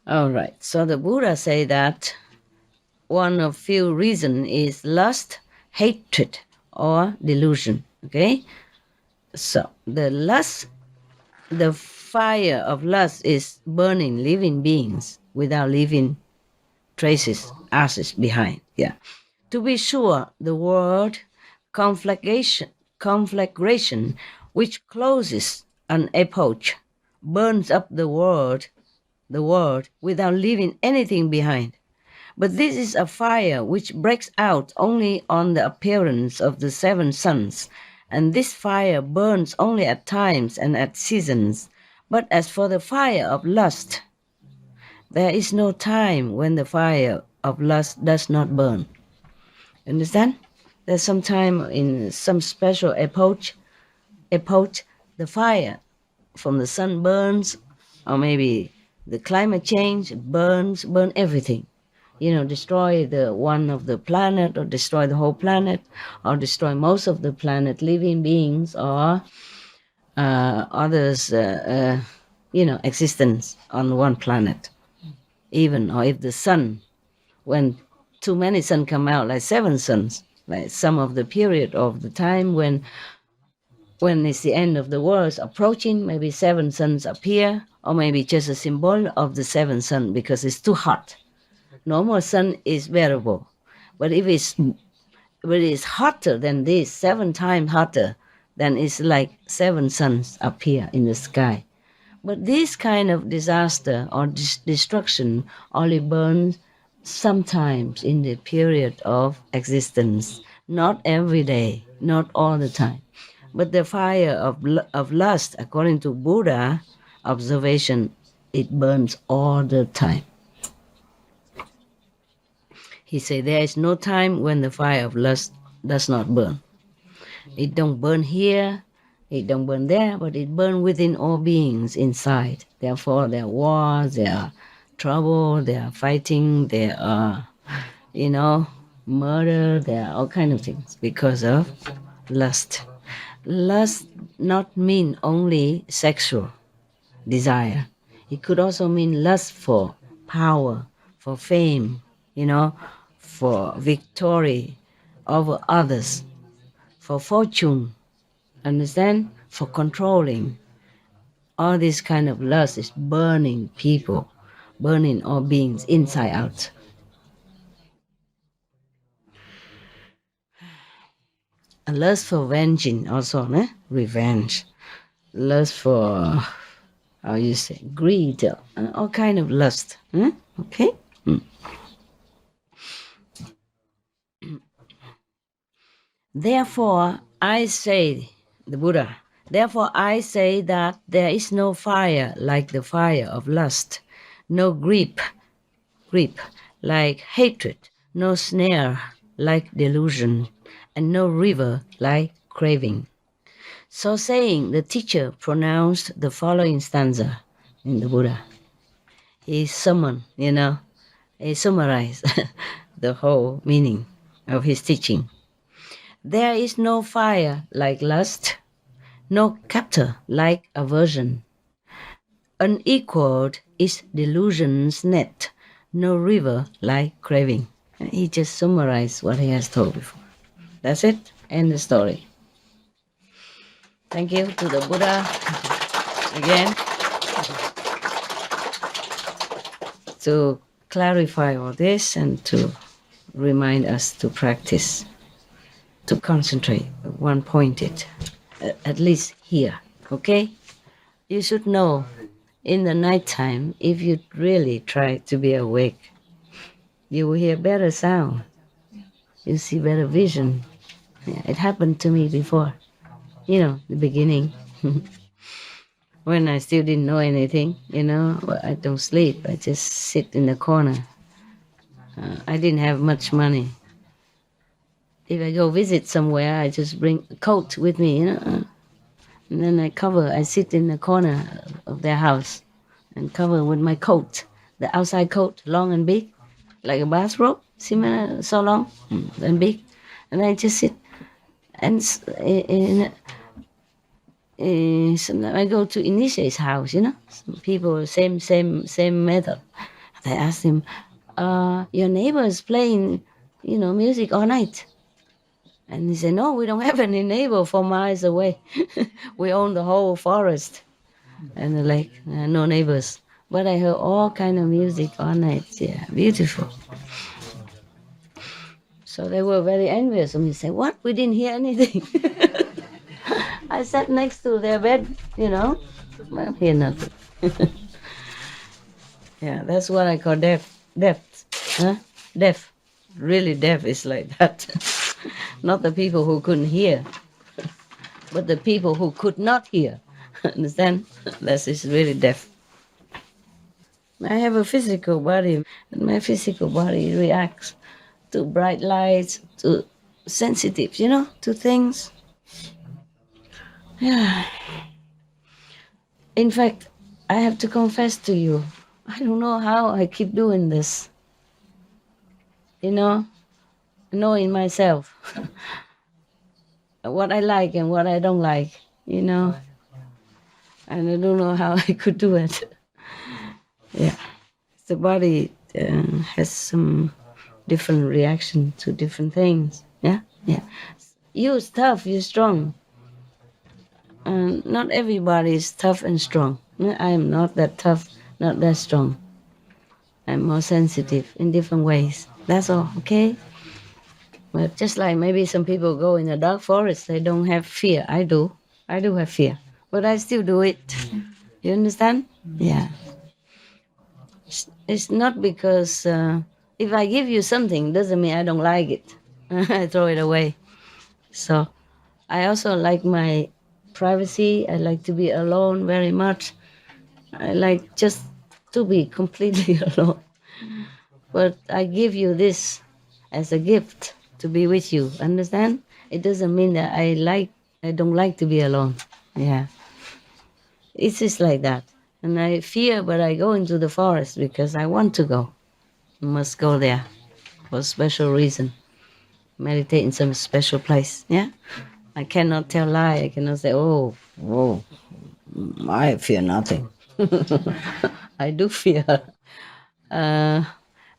[SPEAKER 3] All right. So the Buddha say that one of few reason is lust, hatred, or delusion. Okay. So the fire of lust is burning living beings without leaving traces, ashes behind. Yeah. To be sure, the word conflagration, which closes an epoch, burns up the world without leaving anything behind. But this is a fire which breaks out only on the appearance of the seven suns, and this fire burns only at times and at seasons. But as for the fire of lust, there is no time when the fire of lust does not burn. Understand? There's some time in some special epoch, the fire from the sun burns, or maybe the climate change burn everything. Destroy the one of the planet, or destroy the whole planet, or destroy most of the planet, living beings, or others, existence on one planet. Even, or if the sun, when too many suns come out, like seven suns, like some of the period of the time when it's the end of the world approaching, maybe seven suns appear, or maybe just a symbol of the seven sun because it's too hot. Normal sun is bearable, but if it's hotter than this, 7 times hotter, then it's like 7 suns appear in the sky. But this kind of disaster or destruction only burns sometimes in the period of existence, not every day, not all the time. But the fire of lust, according to Buddha observation, it burns all the time. He said there is no time when the fire of lust does not burn. It don't burn here, it don't burn there, but it burns within all beings inside. Therefore, there are wars, there are trouble, there are fighting, there are, murder, there are all kinds of things because of lust. Lust not mean only sexual desire. It could also mean lust for power, for fame, for victory over others, for fortune, understand? For controlling. All this kind of lust is burning people, burning all beings inside out. And lust for venging also, revenge. Lust for, greed, all kind of lust. Okay? Therefore, I say, the Buddha, therefore I say that there is no fire like the fire of lust, no grip like hatred, no snare like delusion, and no river like craving. So saying, the teacher pronounced the following stanza in the Buddha. He summoned, he summarized the whole meaning of his teaching. There is no fire like lust, no captor like aversion. Unequaled is delusion's net, no river like craving. And he just summarized what he has told before. That's it. End the story. Thank you to the Buddha again to clarify all this and to remind us to practice, to concentrate, one-pointed, at least here, okay? You should know in the nighttime, if you really try to be awake, you will hear better sound, you see better vision. Yeah, it happened to me before, the beginning. When I still didn't know anything, I don't sleep, I just sit in the corner I didn't have much money. If I go visit somewhere, I just bring a coat with me, and then I sit in the corner of their house and cover with my coat, the outside coat, long and big, like a bathrobe, similar, so long and big. And I just sit, and sometimes I go to initiate's house, some people, same method. I ask him, your neighbor is playing, music all night. And he said, no, we don't have any neighbor 4 miles away. We own the whole forest and the lake, no neighbors. But I heard all kind of music all night. Yeah, beautiful. So they were very envious of me. Say, what? We didn't hear anything. I sat next to their bed, well, hear nothing. Yeah, that's what I call deaf. Deaf. Really deaf is like that. Not the people who couldn't hear, but the people who could not hear. Understand? That is really deaf. I have a physical body, and my physical body reacts to bright lights, to sensitive, to things. Yeah. In fact, I have to confess to you, I don't know how I keep doing this. Knowing myself, what I like and what I don't like, and I don't know how I could do it. Yeah, the body has some different reaction to different things. Yeah. You're tough, you're strong. Not everybody is tough and strong. I am not that tough, not that strong. I'm more sensitive in different ways. That's all, okay? But just like maybe some people go in a dark forest, they don't have fear. I do have fear, but I still do it. You understand? Yeah. It's not because if I give you something, doesn't mean I don't like it. I throw it away. So I also like my privacy. I like to be alone very much. I like just to be completely alone. But I give you this as a gift to be with you. Understand? It doesn't mean that I don't like to be alone. Yeah. It's just like that. And I fear, but I go into the forest because I want to go. I must go there for a special reason. Meditate in some special place. Yeah. I cannot tell lie. I cannot say, oh, I fear nothing. I do fear.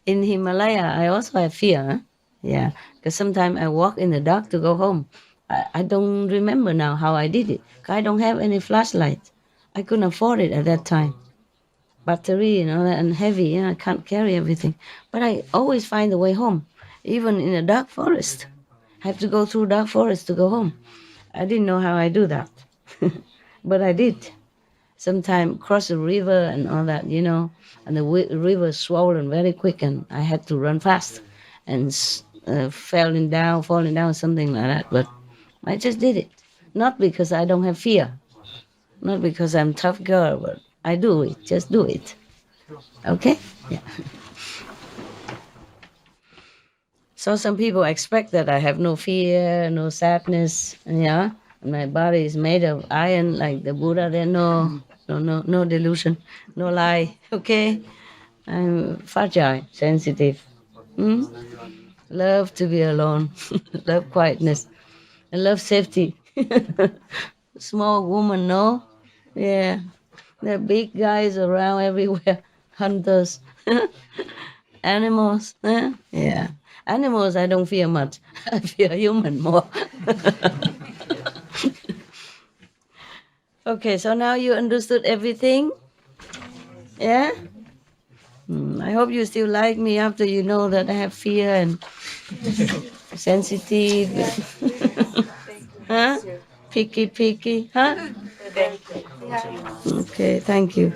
[SPEAKER 3] In Himalaya, I also have fear. Huh? Yeah, because sometimes I walk in the dark to go home. I don't remember now how I did it. I don't have any flashlight. I couldn't afford it at that time. Battery, and heavy. I can't carry everything. But I always find the way home, even in a dark forest. I have to go through dark forest to go home. I didn't know how I do that, but I did. Sometimes cross the river and all that, and the river swollen very quick, and I had to run fast and falling down, something like that. But I just did it, not because I don't have fear, not because I'm a tough girl, but I do it, just do it. Okay? Yeah. So some people expect that I have no fear, no sadness, yeah. My body is made of iron, like the Buddha. There no delusion, no lie. Okay, I'm fragile, sensitive. Love to be alone, love quietness, I love safety. Small woman, no, yeah. There are big guys around everywhere, hunters, animals. Yeah, animals I don't fear much. I fear human more. Okay, so now you understood everything? Yeah? I hope you still like me after you know that I have fear and sensitive. Huh? Picky, huh? Okay, thank you.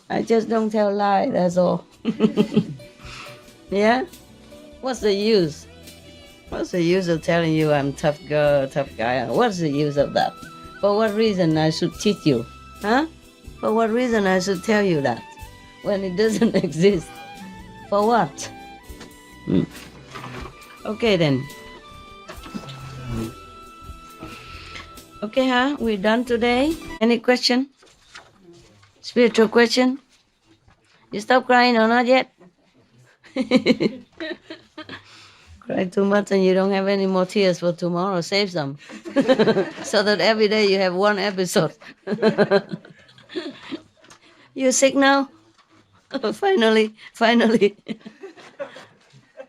[SPEAKER 3] I just don't tell lie, that's all. Yeah? What's the use? What's the use of telling you I'm tough girl, tough guy? What's the use of that? For what reason I should teach you? Huh? For what reason I should tell you that? When it doesn't exist? For what? Okay then. Okay, huh? We're done today. Any question? Spiritual question? You stop crying or not yet? Cry too much and you don't have any more tears for tomorrow. Save some. So that every day you have one episode. You sick now? Finally.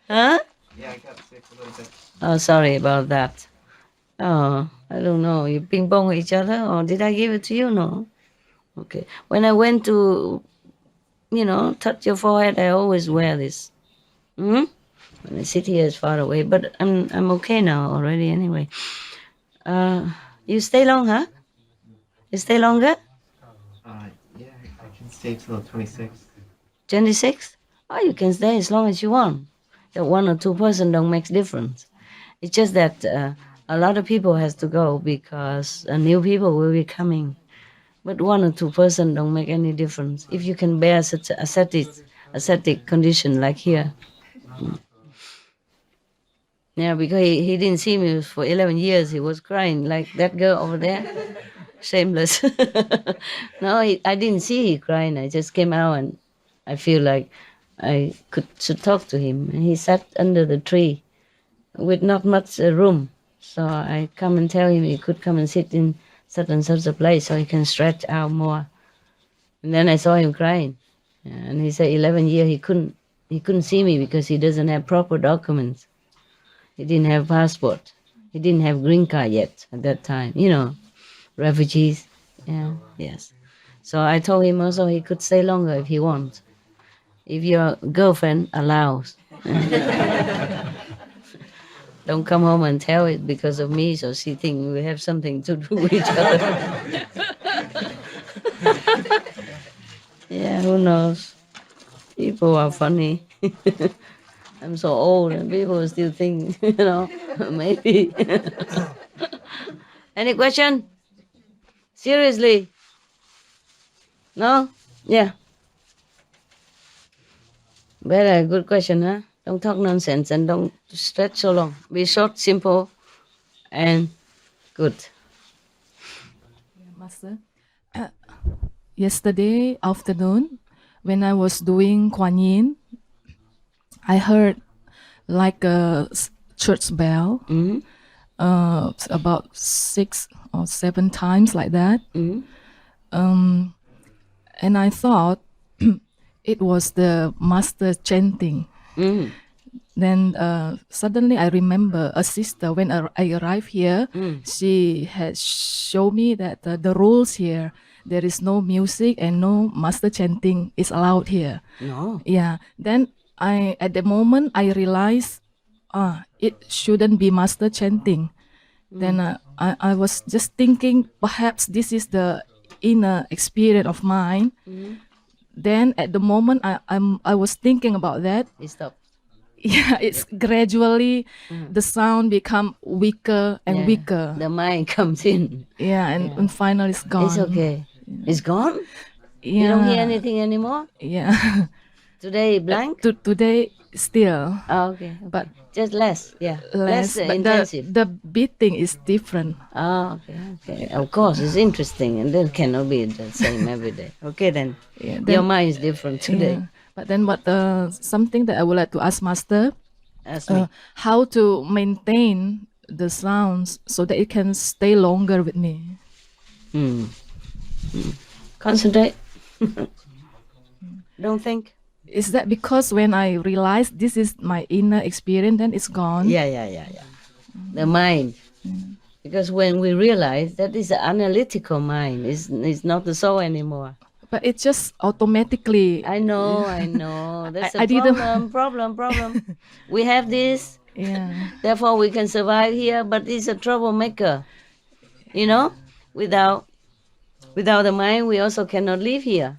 [SPEAKER 3] Huh?
[SPEAKER 6] Yeah, I got sick a little bit.
[SPEAKER 3] Oh, sorry about that. Oh, I don't know. You ping pong each other or did I give it to you? No. Okay. When I went to, touch your forehead, I always wear this. When I sit here, it's far away, but I'm okay now already anyway. You stay long, huh? You stay longer?
[SPEAKER 6] Yeah, I can stay till 26.
[SPEAKER 3] 26? Oh, you can stay as long as you want. That 1 or 2 person don't make difference. It's just that a lot of people has to go because new people will be coming. But 1 or 2 person don't make any difference. If you can bear such ascetic condition like here. Yeah, because he didn't see me for 11 years. He was crying like that girl over there. Shameless. No, I didn't see he crying. I just came out and I feel like I should talk to him. And he sat under the tree with not much room. So I come and tell him he could come and sit in such and such a place so he can stretch out more. And then I saw him crying. And he said 11 years he couldn't see me because he doesn't have proper documents. He didn't have passport. He didn't have green card yet at that time. Refugees. Yeah, yes. So I told him also he could stay longer if he wants. If your girlfriend allows. Don't come home and tell it because of me, so she think we have something to do with each other. Yeah, who knows? People are funny. I'm so old and people still think, maybe. Any question? Seriously? No? Yeah. Very good question, huh? Don't talk nonsense and don't stretch so long. Be short, simple, and good.
[SPEAKER 7] Master, yesterday afternoon, when I was doing Kuan Yin, I heard like a church bell, about 6 or 7 times like that. And I thought it was the master chanting. Then suddenly I remember a sister, when I arrived here, she had showed me that the rules here, there is no music and no master chanting is allowed here.
[SPEAKER 3] No.
[SPEAKER 7] Yeah. Then at the moment I realized it shouldn't be master chanting. Then I was just thinking perhaps this is the inner experience of mine. Then at the moment I was thinking about that.
[SPEAKER 3] It stopped.
[SPEAKER 7] Yeah, it's gradually the sound become weaker and weaker.
[SPEAKER 3] The mind comes in.
[SPEAKER 7] Yeah, and finally it's gone.
[SPEAKER 3] It's okay. It's gone?
[SPEAKER 7] Yeah.
[SPEAKER 3] You don't hear anything anymore?
[SPEAKER 7] Yeah.
[SPEAKER 3] Today blank?
[SPEAKER 7] Today still.
[SPEAKER 3] Oh, okay.
[SPEAKER 7] But
[SPEAKER 3] just less, yeah. Less
[SPEAKER 7] but
[SPEAKER 3] intensive.
[SPEAKER 7] the beating is different.
[SPEAKER 3] Oh, okay. Of course, it's interesting, and that cannot be the same every day. Okay, then.
[SPEAKER 7] Yeah,
[SPEAKER 3] Your mind is different today.
[SPEAKER 7] Yeah. But then something that I would like to ask Master,
[SPEAKER 3] Ask me.
[SPEAKER 7] how to maintain the sounds so that it can stay longer with me.
[SPEAKER 3] Concentrate. Don't think.
[SPEAKER 7] Is that because when I realize this is my inner experience, then it's gone?
[SPEAKER 3] Yeah. The mind. Because when we realize that is an analytical mind, it's not the soul anymore.
[SPEAKER 7] But it's just automatically.
[SPEAKER 3] I know. That's
[SPEAKER 7] I
[SPEAKER 3] a
[SPEAKER 7] didn't-
[SPEAKER 3] problem. We have this,
[SPEAKER 7] Yeah.
[SPEAKER 3] therefore we can survive here, but it's a troublemaker. Without the mind, we also cannot live here.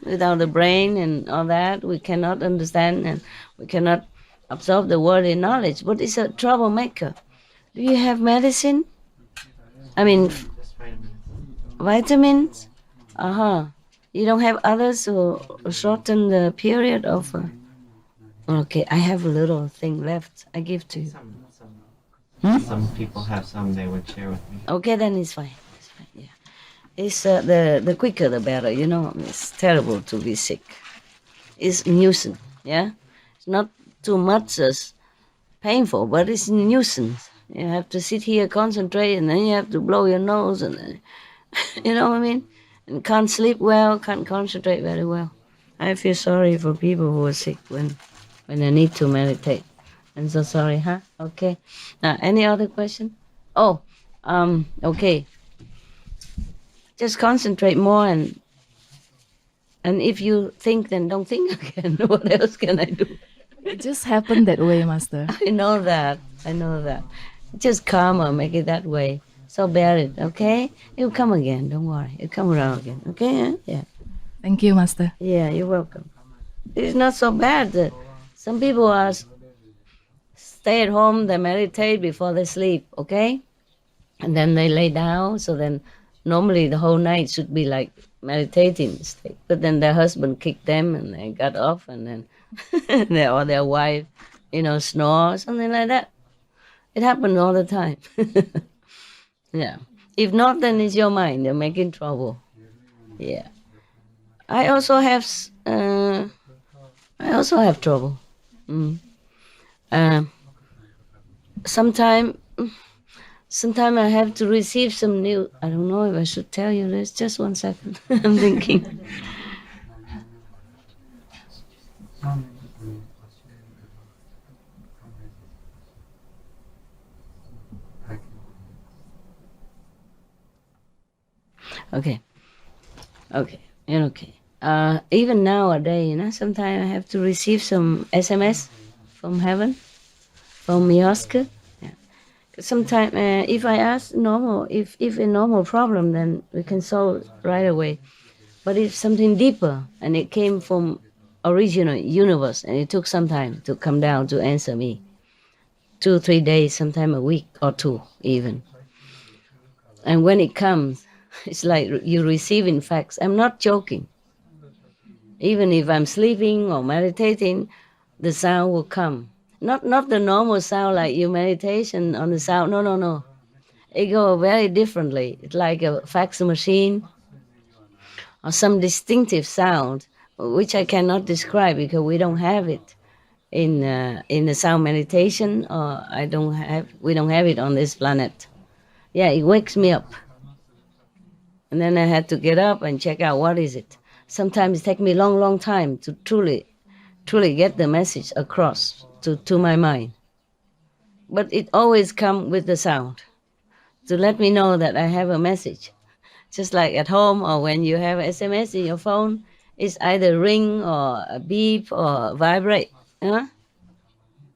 [SPEAKER 3] Without the brain and all that, we cannot understand and we cannot absorb the worldly knowledge. But it's a troublemaker. Do you have medicine? I mean,
[SPEAKER 6] Just
[SPEAKER 3] vitamins?
[SPEAKER 6] vitamins.
[SPEAKER 3] You don't have others to shorten the period of Okay, I have a little thing left. I give to you.
[SPEAKER 6] Some people have some they would share with me.
[SPEAKER 3] Okay, then it's fine. It's fine. Yeah, it's the quicker the better. You know, it's terrible to be sick. It's nuisance. Yeah, it's not too much as painful, but it's nuisance. You have to sit here, concentrate, and then you have to blow your nose, and then, you know what I mean? And can't sleep well, can't concentrate very well. I feel sorry for people who are sick when they need to meditate. I'm so sorry, huh? Okay. Now, any other question? Oh, okay. Just concentrate more, and if you think, then don't think again. What else can I do?
[SPEAKER 7] It just happened that way, Master.
[SPEAKER 3] I know that. Just calmer, make it that way. So bear it, okay? It'll come again, don't worry. It'll come around again, okay? Yeah.
[SPEAKER 7] Thank you, Master.
[SPEAKER 3] Yeah, you're welcome. It's not so bad. Some people are stay at home, they meditate before they sleep, okay? And then they lay down, so then normally the whole night should be like meditating state. But then their husband kicked them and they got off, and then their wife, snore, something like that. It happens all the time. Yeah. If not, then it's your mind. You're making trouble. Yeah. I also have trouble. Sometimes I have to receive some news. I don't know if I should tell you this. Just 1 second. I'm thinking. Okay. Okay. Even nowadays, sometimes I have to receive some SMS from heaven, from Mioska. Yeah. Sometimes, if I ask if a normal problem, then we can solve it right away. But it's something deeper, and it came from original universe, and it took some time to come down to answer me. 2 or 3 days, sometimes a week or 2 even. And when it comes, it's like you receiving facts. I'm not joking. Even if I'm sleeping or meditating, the sound will come. Not the normal sound like you meditation on the sound. No. It goes very differently. It's like a fax machine or some distinctive sound, which I cannot describe because we don't have it in the sound meditation, or we don't have it on this planet. Yeah, it wakes me up. And then I had to get up and check out what is it. Sometimes it takes me a long time to truly get the message across to my mind. But it always comes with the sound to let me know that I have a message. Just like at home or when you have SMS in your phone, it's either ring or a beep or vibrate. Huh?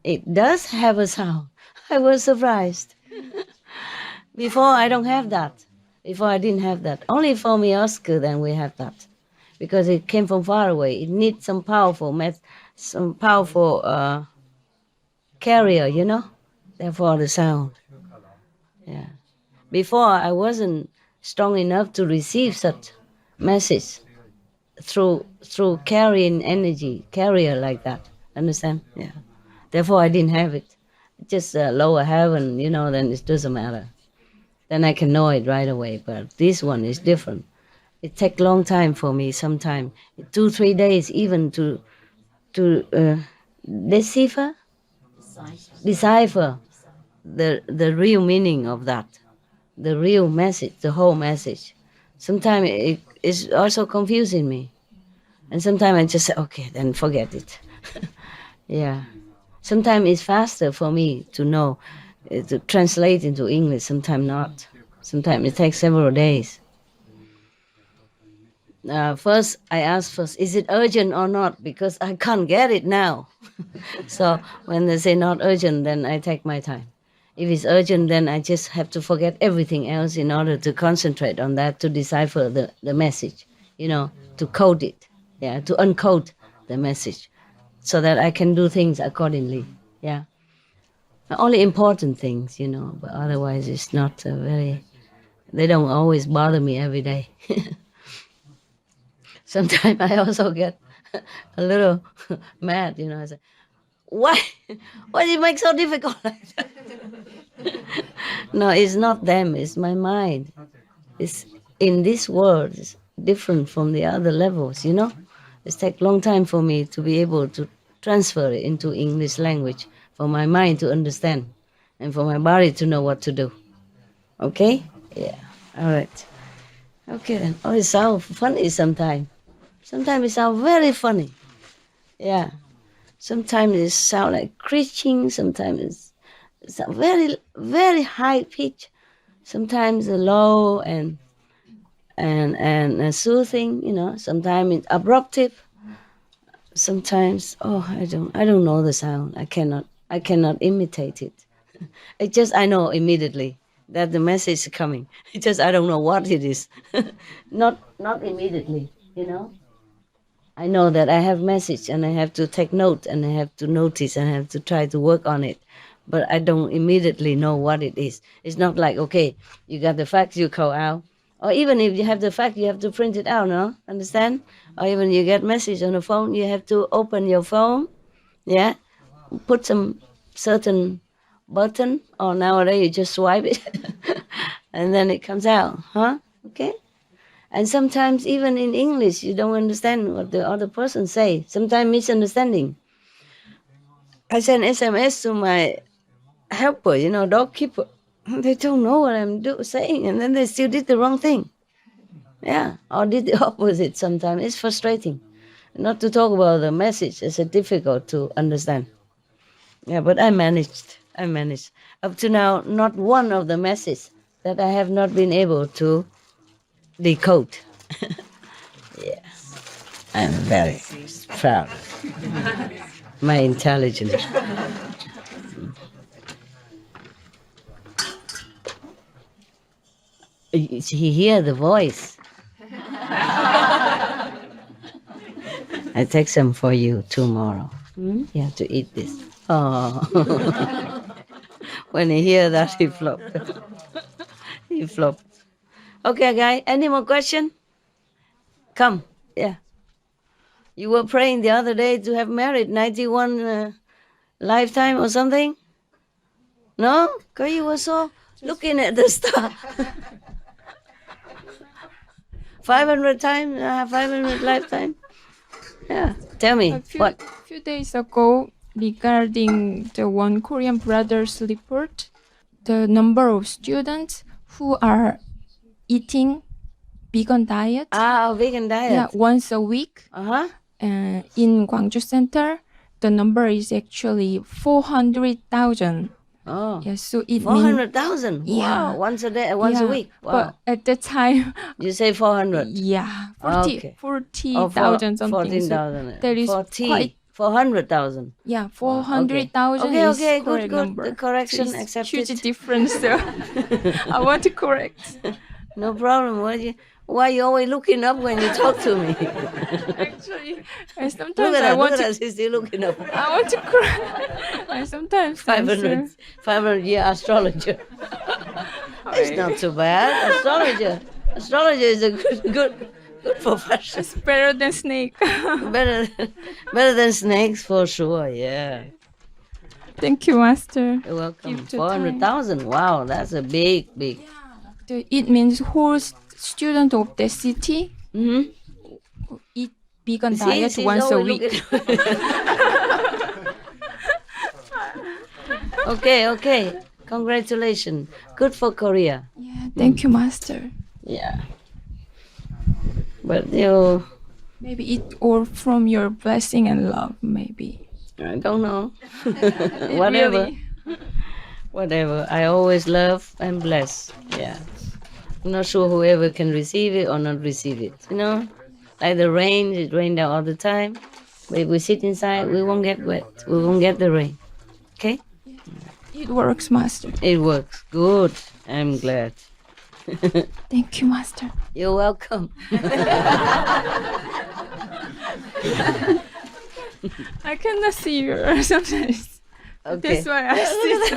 [SPEAKER 3] It does have a sound. I was surprised. Before I don't have that. Before I didn't have that. Only for Mioska then we have that. Because it came from far away. It needs some powerful carrier, Therefore the sound. Yeah. Before I wasn't strong enough to receive such message through carrying energy, carrier like that. Understand? Yeah. Therefore I didn't have it. Just lower heaven, then it doesn't matter. Then I can know it right away. But this one is different. It takes long time for me. Sometimes 2, 3 days even to decipher the real meaning of that, the real message, the whole message. Sometimes it is also confusing me, and sometimes I just say, okay, then forget it. Yeah. Sometimes it's faster for me to know, to translate into English. Sometimes not. Sometimes it takes several days. First, I ask is it urgent or not? Because I can't get it now. So when they say not urgent, then I take my time. If it's urgent, then I just have to forget everything else in order to concentrate on that, to decipher the message, to code it, to uncode the message so that I can do things accordingly, yeah. Only important things, but otherwise it's not they don't always bother me every day. Sometimes I also get a little mad, I say, Why? Why do you make so difficult like that? No, it's not them, it's my mind. It's in this world, it's different from the other levels, you know? It's take long time for me to be able to transfer it into English language, for my mind to understand, and for my body to know what to do. Okay? Yeah. All right. Okay then. Oh, it sounds funny sometimes. Sometimes it sounds very funny. Yeah. Sometimes it sounds like screeching. Sometimes it's a very, very high pitch. Sometimes low and soothing. You know. Sometimes it's abruptive. Sometimes I don't know the sound. I cannot imitate it. It just I know immediately that the message is coming. It's just I don't know what it is. not immediately. You know. I know that I have message and I have to take note and I have to notice and I have to try to work on it. But I don't immediately know what it is. It's not like, okay, you got the fact, you call out. Or even if you have the fact, you have to print it out, no? Understand? Or even you get message on the phone, you have to open your phone, yeah? Put some certain button, or nowadays you just swipe it, and then it comes out, huh? Okay? And sometimes even in English, you don't understand what the other person say. Sometimes misunderstanding. I send SMS to my helper, you know, dog keeper. They don't know what I'm saying, and then they still did the wrong thing. Yeah, or did the opposite sometimes. It's frustrating. Not to talk about the message, it's difficult to understand. Yeah, but I managed. Up to now, not one of the messages that I have not been able to decode. Yeah, I'm very proud of my intelligence. He hear the voice. I take some for you tomorrow. You have to eat this. Oh, when he hear that, he flopped. He flopped. Okay, guy. Any more question? Come. Yeah. You were praying the other day to have married 91 lifetime or something? No? Because you were so looking at the star. 500 times, 500 lifetime. Yeah. Tell me, what?
[SPEAKER 8] A few days ago, regarding the one Korean brother's report, the number of students who are eating vegan diet.
[SPEAKER 3] Vegan diet.
[SPEAKER 8] Yeah, once a week.
[SPEAKER 3] Uh-huh.
[SPEAKER 8] In Gwangju Center, the number is actually 400,000.
[SPEAKER 3] Oh.
[SPEAKER 8] Yeah, so it
[SPEAKER 3] 400,000.
[SPEAKER 8] Yeah.
[SPEAKER 3] Wow. Once a day, once a week. Wow.
[SPEAKER 8] But at that time,
[SPEAKER 3] You say 400.
[SPEAKER 8] yeah,
[SPEAKER 3] Okay.
[SPEAKER 8] 40,000 something.
[SPEAKER 3] 14,000.
[SPEAKER 8] So that is
[SPEAKER 3] 400,000.
[SPEAKER 8] Yeah, 400,000
[SPEAKER 3] Okay,
[SPEAKER 8] is
[SPEAKER 3] good,
[SPEAKER 8] correct
[SPEAKER 3] good.
[SPEAKER 8] number.
[SPEAKER 3] The correction
[SPEAKER 8] So it's
[SPEAKER 3] accepted.
[SPEAKER 8] huge difference. So I want to correct.
[SPEAKER 3] No problem. Why you always looking up when you talk to me?
[SPEAKER 8] Actually, I sometimes
[SPEAKER 3] Look
[SPEAKER 8] I
[SPEAKER 3] at
[SPEAKER 8] want
[SPEAKER 3] us.
[SPEAKER 8] to.
[SPEAKER 3] He's still looking up.
[SPEAKER 8] I want to correct. I sometimes
[SPEAKER 3] 500 year astrologer. It's not too bad. Astrologer is a good profession.
[SPEAKER 8] It's better than snake.
[SPEAKER 3] better than snakes for sure. Yeah.
[SPEAKER 8] Thank you, Master.
[SPEAKER 3] You're welcome.
[SPEAKER 8] Give the
[SPEAKER 3] 400,000. Wow, that's a big.
[SPEAKER 8] It means whole student of the city eat vegan diet once a week.
[SPEAKER 3] Okay. Congratulations. Good for Korea.
[SPEAKER 8] Yeah, thank you, Master.
[SPEAKER 3] Yeah. But you...
[SPEAKER 8] Maybe it all from your blessing and love, maybe.
[SPEAKER 3] I don't know. Whatever.
[SPEAKER 8] Really?
[SPEAKER 3] Whatever. I always love and bless. Yeah. I'm not sure whoever can receive it or not receive it. You know? Like the rain, it rains down all the time. But if we sit inside, we won't get wet. We won't get the rain. Okay?
[SPEAKER 8] It works, Master.
[SPEAKER 3] It works. Good. I'm glad.
[SPEAKER 8] Thank you, Master.
[SPEAKER 3] You're welcome.
[SPEAKER 8] I cannot see you sometimes.
[SPEAKER 3] Okay.
[SPEAKER 8] That's why I sit.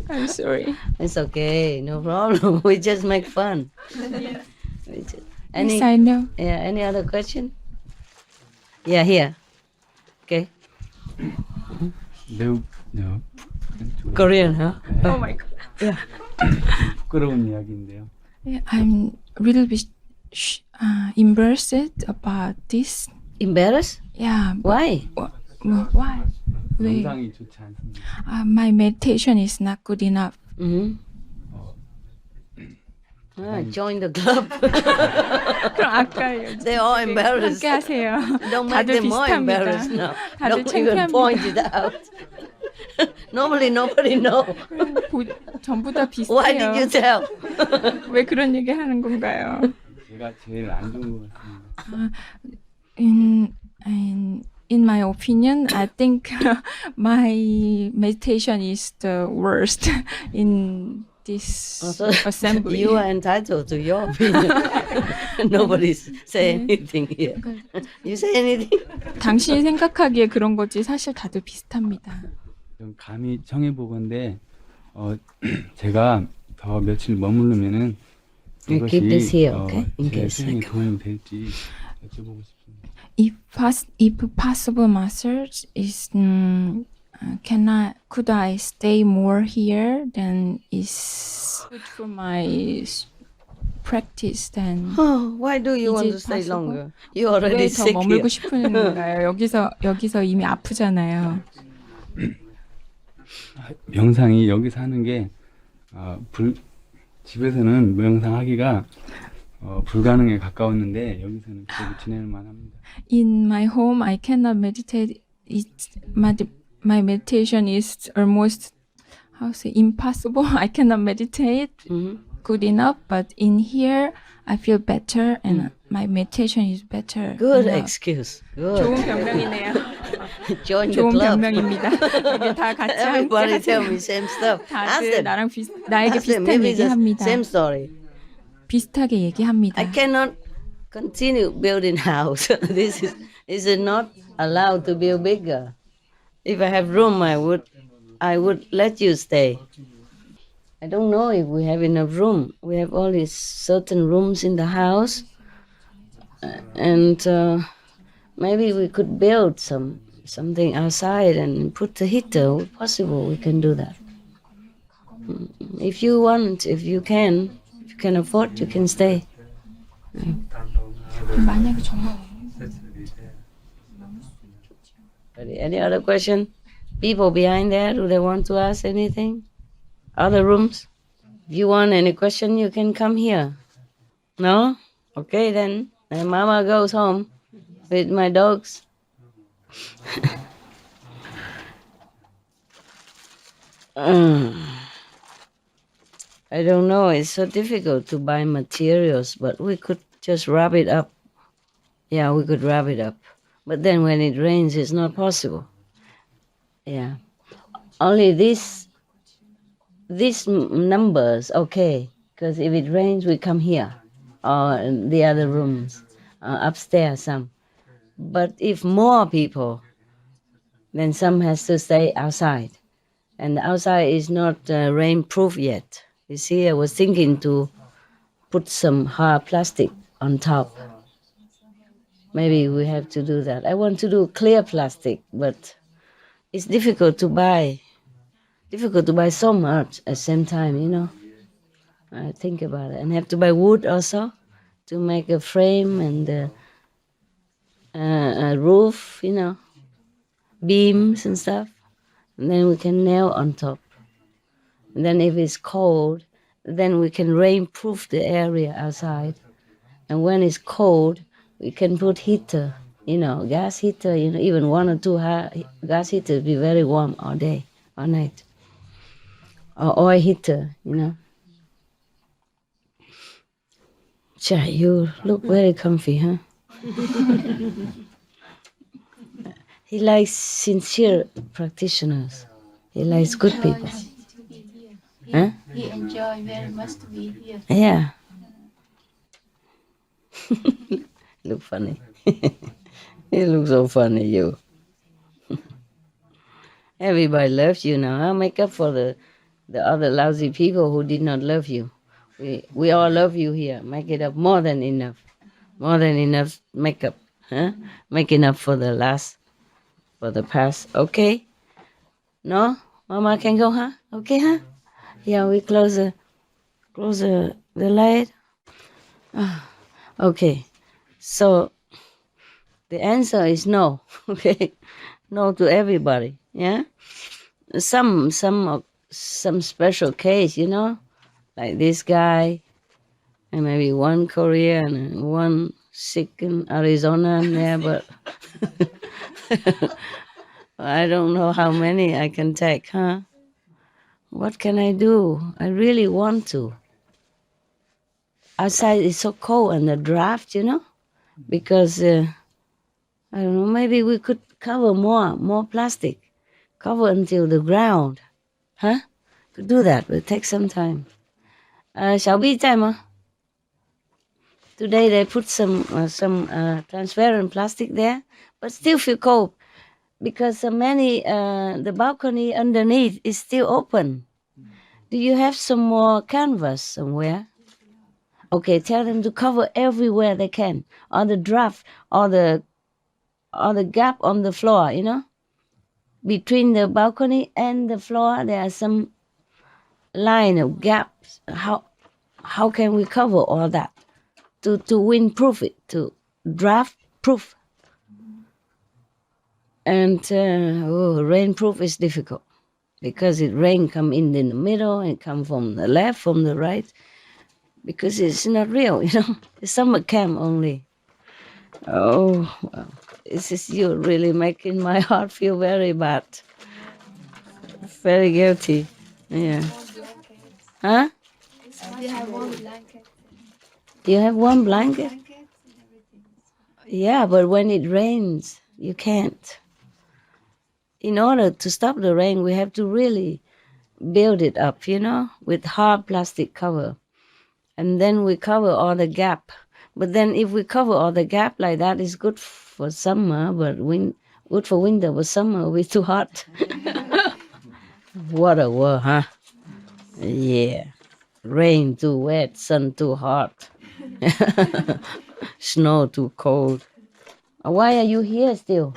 [SPEAKER 8] I'm sorry.
[SPEAKER 3] It's okay. No problem. We just make fun.
[SPEAKER 8] Yes, I know.
[SPEAKER 3] Yeah, any other question? Yeah, here. Okay.
[SPEAKER 9] 매우
[SPEAKER 3] Korean, huh?
[SPEAKER 8] Oh my god.
[SPEAKER 3] Yeah.
[SPEAKER 9] 부끄러운 이야기인데요.
[SPEAKER 8] Yeah, I'm really bit embarrassed about this.
[SPEAKER 3] Embarrassed?
[SPEAKER 8] Yeah.
[SPEAKER 3] Why?
[SPEAKER 8] Why?
[SPEAKER 9] 영상이 좋지 않습니다.
[SPEAKER 8] My meditation is not good enough.
[SPEAKER 3] Mm-hmm. Join the club.
[SPEAKER 8] 그럼 아까
[SPEAKER 3] They're all embarrassed.
[SPEAKER 8] 함께 하세요.
[SPEAKER 3] Don't make
[SPEAKER 8] 다들
[SPEAKER 3] them more
[SPEAKER 8] 비슷합니다.
[SPEAKER 3] embarrassed now.
[SPEAKER 8] 다들
[SPEAKER 3] Don't even point it out. Normally nobody know.
[SPEAKER 8] 전부 다
[SPEAKER 3] Why did you
[SPEAKER 8] 비슷해요.
[SPEAKER 3] tell?
[SPEAKER 8] 왜 그런 얘기 하는 건가요?
[SPEAKER 9] 제가 제일 안 좋은 것 같습니다.
[SPEAKER 8] In my opinion, I think my meditation is the worst in this assembly.
[SPEAKER 3] You are entitled to your opinion. Nobody's saying anything here. You say anything?
[SPEAKER 8] 당신이 생각하기에 그런 거지 사실 다들 비슷합니다.
[SPEAKER 9] 좀 감히 청해보건데 제가 더 며칠 머무르면은
[SPEAKER 3] You keep this here,
[SPEAKER 9] 이것이
[SPEAKER 3] okay? In
[SPEAKER 9] 제
[SPEAKER 3] case
[SPEAKER 9] 수행에
[SPEAKER 3] I
[SPEAKER 9] 도움이 될지 여쭤보고 싶습니다.
[SPEAKER 8] If possible, master, could I stay more here? Then is good for my practice. Then
[SPEAKER 3] Oh, why do you
[SPEAKER 8] Is
[SPEAKER 3] want
[SPEAKER 8] it
[SPEAKER 3] to stay
[SPEAKER 8] possible?
[SPEAKER 3] longer? You already
[SPEAKER 8] 왜 더
[SPEAKER 3] sick here.
[SPEAKER 8] 머물고 싶은 건가요? 여기서 이미 아프잖아요.
[SPEAKER 9] 명상이 여기서 하는 게 집에서는 명상하기가 불가능에 가까웠는데 여기서는 그래도 진행을 만합니다.
[SPEAKER 8] In my home, I cannot meditate. My meditation is almost impossible. I cannot meditate good enough. But in here, I feel better, and my meditation is better.
[SPEAKER 3] Good
[SPEAKER 8] enough.
[SPEAKER 3] excuse.
[SPEAKER 8] 좋은
[SPEAKER 3] Good.
[SPEAKER 8] 변명이네요.
[SPEAKER 3] Join the
[SPEAKER 8] 좋은
[SPEAKER 3] club.
[SPEAKER 8] 변명입니다. 우리 다 같이
[SPEAKER 3] Everybody
[SPEAKER 8] 함께
[SPEAKER 3] tell
[SPEAKER 8] 하세요.
[SPEAKER 3] me same stuff. Ask
[SPEAKER 8] 다들
[SPEAKER 3] them.
[SPEAKER 8] 나에게
[SPEAKER 3] Ask them.
[SPEAKER 8] 비슷한
[SPEAKER 3] Maybe it's the
[SPEAKER 8] 얘기합니다.
[SPEAKER 3] same story.
[SPEAKER 8] 비슷하게 얘기합니다.
[SPEAKER 3] I cannot continue building house. This is not allowed to build bigger. If I have room, I would let you stay. I don't know if we have enough room. We have all these certain rooms in the house, and maybe we could build something outside and put the heater. If possible, we can do that. If you want, if you can afford, you can stay.
[SPEAKER 8] 만약에 정말
[SPEAKER 3] Any other question? People behind there, do they want to ask anything? Other rooms? If you want any question, you can come here. No? Okay then. And Mama goes home with my dogs. I don't know. It's so difficult to buy materials, but we could just wrap it up. Yeah, we could wrap it up. But then when it rains, it's not possible. Yeah. Only these numbers, okay. Because if it rains, we come here. Or in the other rooms, upstairs some. But if more people, then some has to stay outside. And the outside is not rain-proof yet. You see, I was thinking to put some hard plastic on top. Maybe we have to do that. I want to do clear plastic, but it's difficult to buy. Difficult to buy so much at the same time, you know. I think about it. And have to buy wood also to make a frame and a roof, you know, beams and stuff. And then we can nail on top. And then if it's cold, then we can rain-proof the area outside. And when it's cold, we can put heater, you know, gas heater, you know, even 1 or 2 gas heaters be very warm all day, all night. Or oil heater, you know. Chai, you look very comfy, huh? He likes sincere practitioners. He likes good people. Huh?
[SPEAKER 10] He enjoy very much to be here.
[SPEAKER 3] Yeah. Look funny. You look so funny, you. Everybody loves you now. Huh? Make up for the other lousy people who did not love you. We all love you here. Make it up more than enough. More than enough makeup. Huh? Making up for the past. Okay? No? Mama can go, huh? Okay, huh? Yeah, we close the light. Okay. So the answer is no. Okay. No to everybody. Yeah. Some special case, like this guy, and maybe one Korean and one sick in Arizona there, but I don't know how many I can take, huh? What can I do? I really want to. Outside it's so cold and the draft, because I don't know, maybe we could cover more plastic, cover until the ground, huh? Could do that, but it takes some time. Shall we time? Today they put some transparent plastic there, but still feel cold because the balcony underneath is still open. Do you have some more canvas somewhere? Okay, tell them to cover everywhere they can, or the draft, or the gap on the floor. Between the balcony and the floor, there are some line of gaps. How can we cover all that to windproof it, to draft proof? And rainproof is difficult because rain come in the middle and come from the left, from the right, because it's not real, It's summer camp only. Oh, well, you're really making my heart feel very bad, very guilty. Yeah. Huh?
[SPEAKER 10] You have one blanket.
[SPEAKER 3] You have one blanket? Yeah, but when it rains, you can't. In order to stop the rain, we have to really build it up, with hard plastic cover. And then we cover all the gap. But then if we cover all the gap like that, it's good for summer, but good for winter, but summer will be too hot. What a world, huh? Yeah. Rain too wet, sun too hot. Snow too cold. Why are you here still?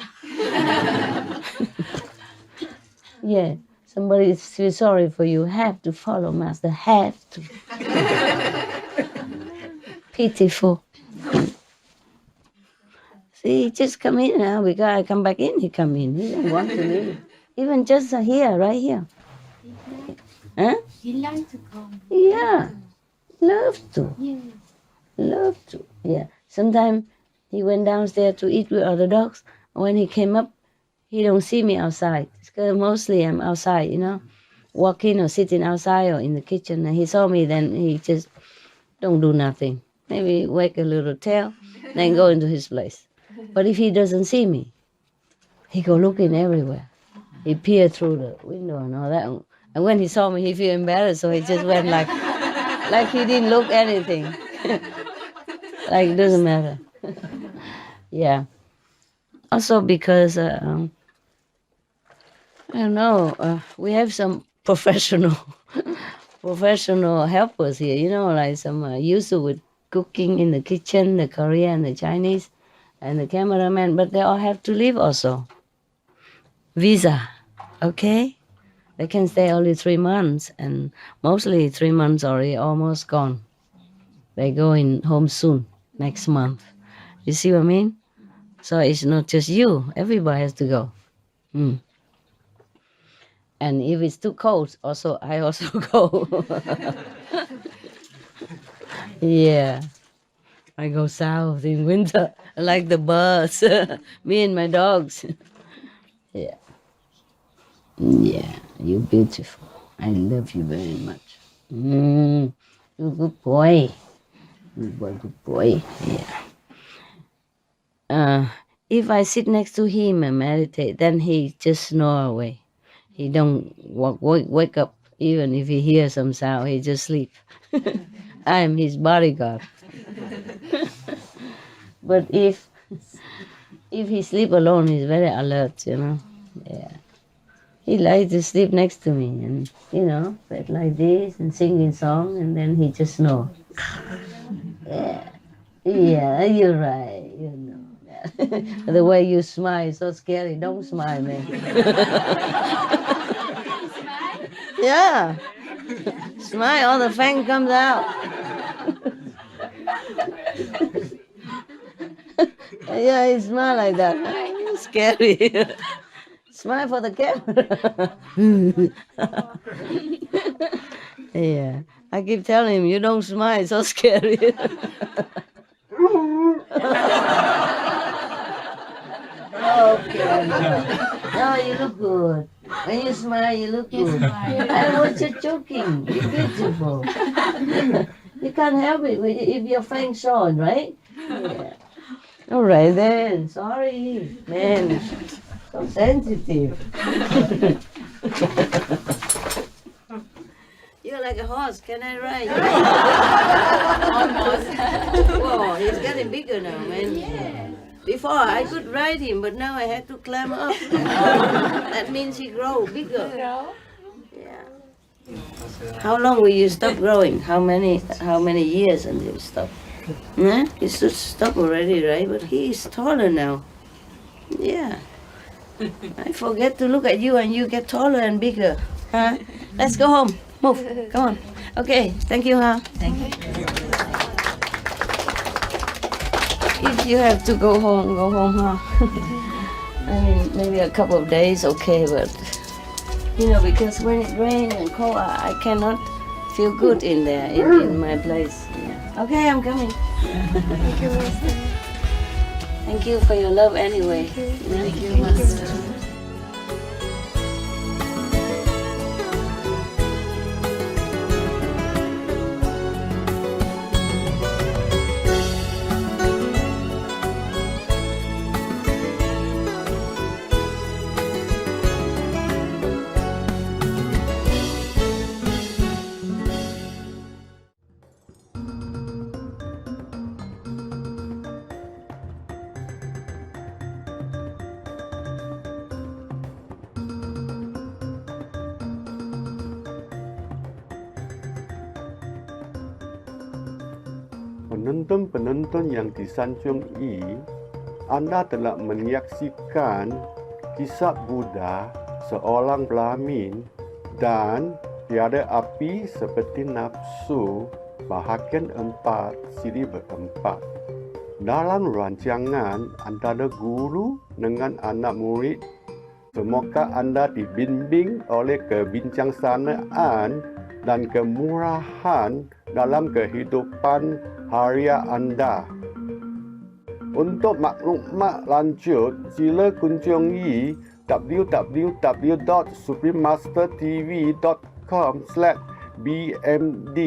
[SPEAKER 3] Yeah, somebody feels sorry for you. Have to follow Master. Have to. Pitiful. See, just come in now. We gotta come back in. He come in. He don't want to leave. Even just here, right here. Huh?
[SPEAKER 10] He likes to come.
[SPEAKER 3] Yeah, love to.
[SPEAKER 10] Yes.
[SPEAKER 3] Love to. Yeah. Sometimes he went downstairs to eat with other dogs. When he came up, he don't see me outside. Because mostly I'm outside, walking or sitting outside or in the kitchen. And he saw me, then he just don't do nothing. Maybe wag a little tail, then go into his place. But if he doesn't see me, he go looking everywhere. He peer through the window and all that. And when he saw me, he feel embarrassed, so he just went like he didn't look anything. Like it doesn't matter. Yeah. Also because, I don't know, we have some professional helpers here, like some used to with cooking in the kitchen, the Korean, the Chinese, and the cameraman, but they all have to leave also. Visa, okay? They can stay only 3 months, and mostly 3 months already almost gone. They go in home soon, next month. You see what I mean? So it's not just you, everybody has to go. And if it's too cold, I also go. Yeah. I go south in winter, like the birds. Me and my dogs. Yeah. Yeah, you're beautiful. I love you very much. You're a good boy. Good boy. Yeah. If I sit next to him and meditate, then he just snore away. He don't wake up. Even if he hears some sound, he just sleep. I am his bodyguard. But if he sleep alone, he's very alert, Yeah. He likes to sleep next to me and, bed like this and singing song, and then he just snore. Yeah, you're right, The way you smile is so scary. Don't smile, man. Yeah. Smile, all the fang comes out. Yeah, he smile like that. Scary. Smile for the camera. Yeah. I keep telling him, you don't smile, it's so scary. Okay. No, you look good. When you smile, you look good. I was just joking. You're beautiful. You can't help it if your fangs shone, right? Yeah. All right then. Sorry, man. So sensitive. You're like a horse. Can I ride you? Whoa, he's getting bigger now, man. Yeah. Before I could ride him, but now I had to climb up. That means he grow bigger. Yeah. How long will you stop growing? How many years until you stop? Huh? He should stop already, right? But he is taller now. Yeah. I forget to look at you and you get taller and bigger. Huh? Let's go home. Move. Come on. Okay. Thank you, huh? Thank you. If you have to go home, huh? I mean, maybe a couple of days, okay, but because when it rains and cold, I cannot feel good in there, in my place. Yeah. Okay, I'm coming.
[SPEAKER 10] Thank you, Master.
[SPEAKER 3] Thank you for your love anyway.
[SPEAKER 10] Thank you, Master.
[SPEAKER 11] Penonton-penonton yang disanjungi, Anda telah menyaksikan kisah Buddha, seorang Brahmin, dan tiada api seperti nafsu, bahagian 4, siri 4. Dalam rancangan antara guru dengan anak murid, semoga Anda dibimbing oleh kebijaksanaan dan kemurahan dalam kehidupan harian Anda. Untuk maklumat lanjut, sila kunjungi www.suprememastertv.com/bmd.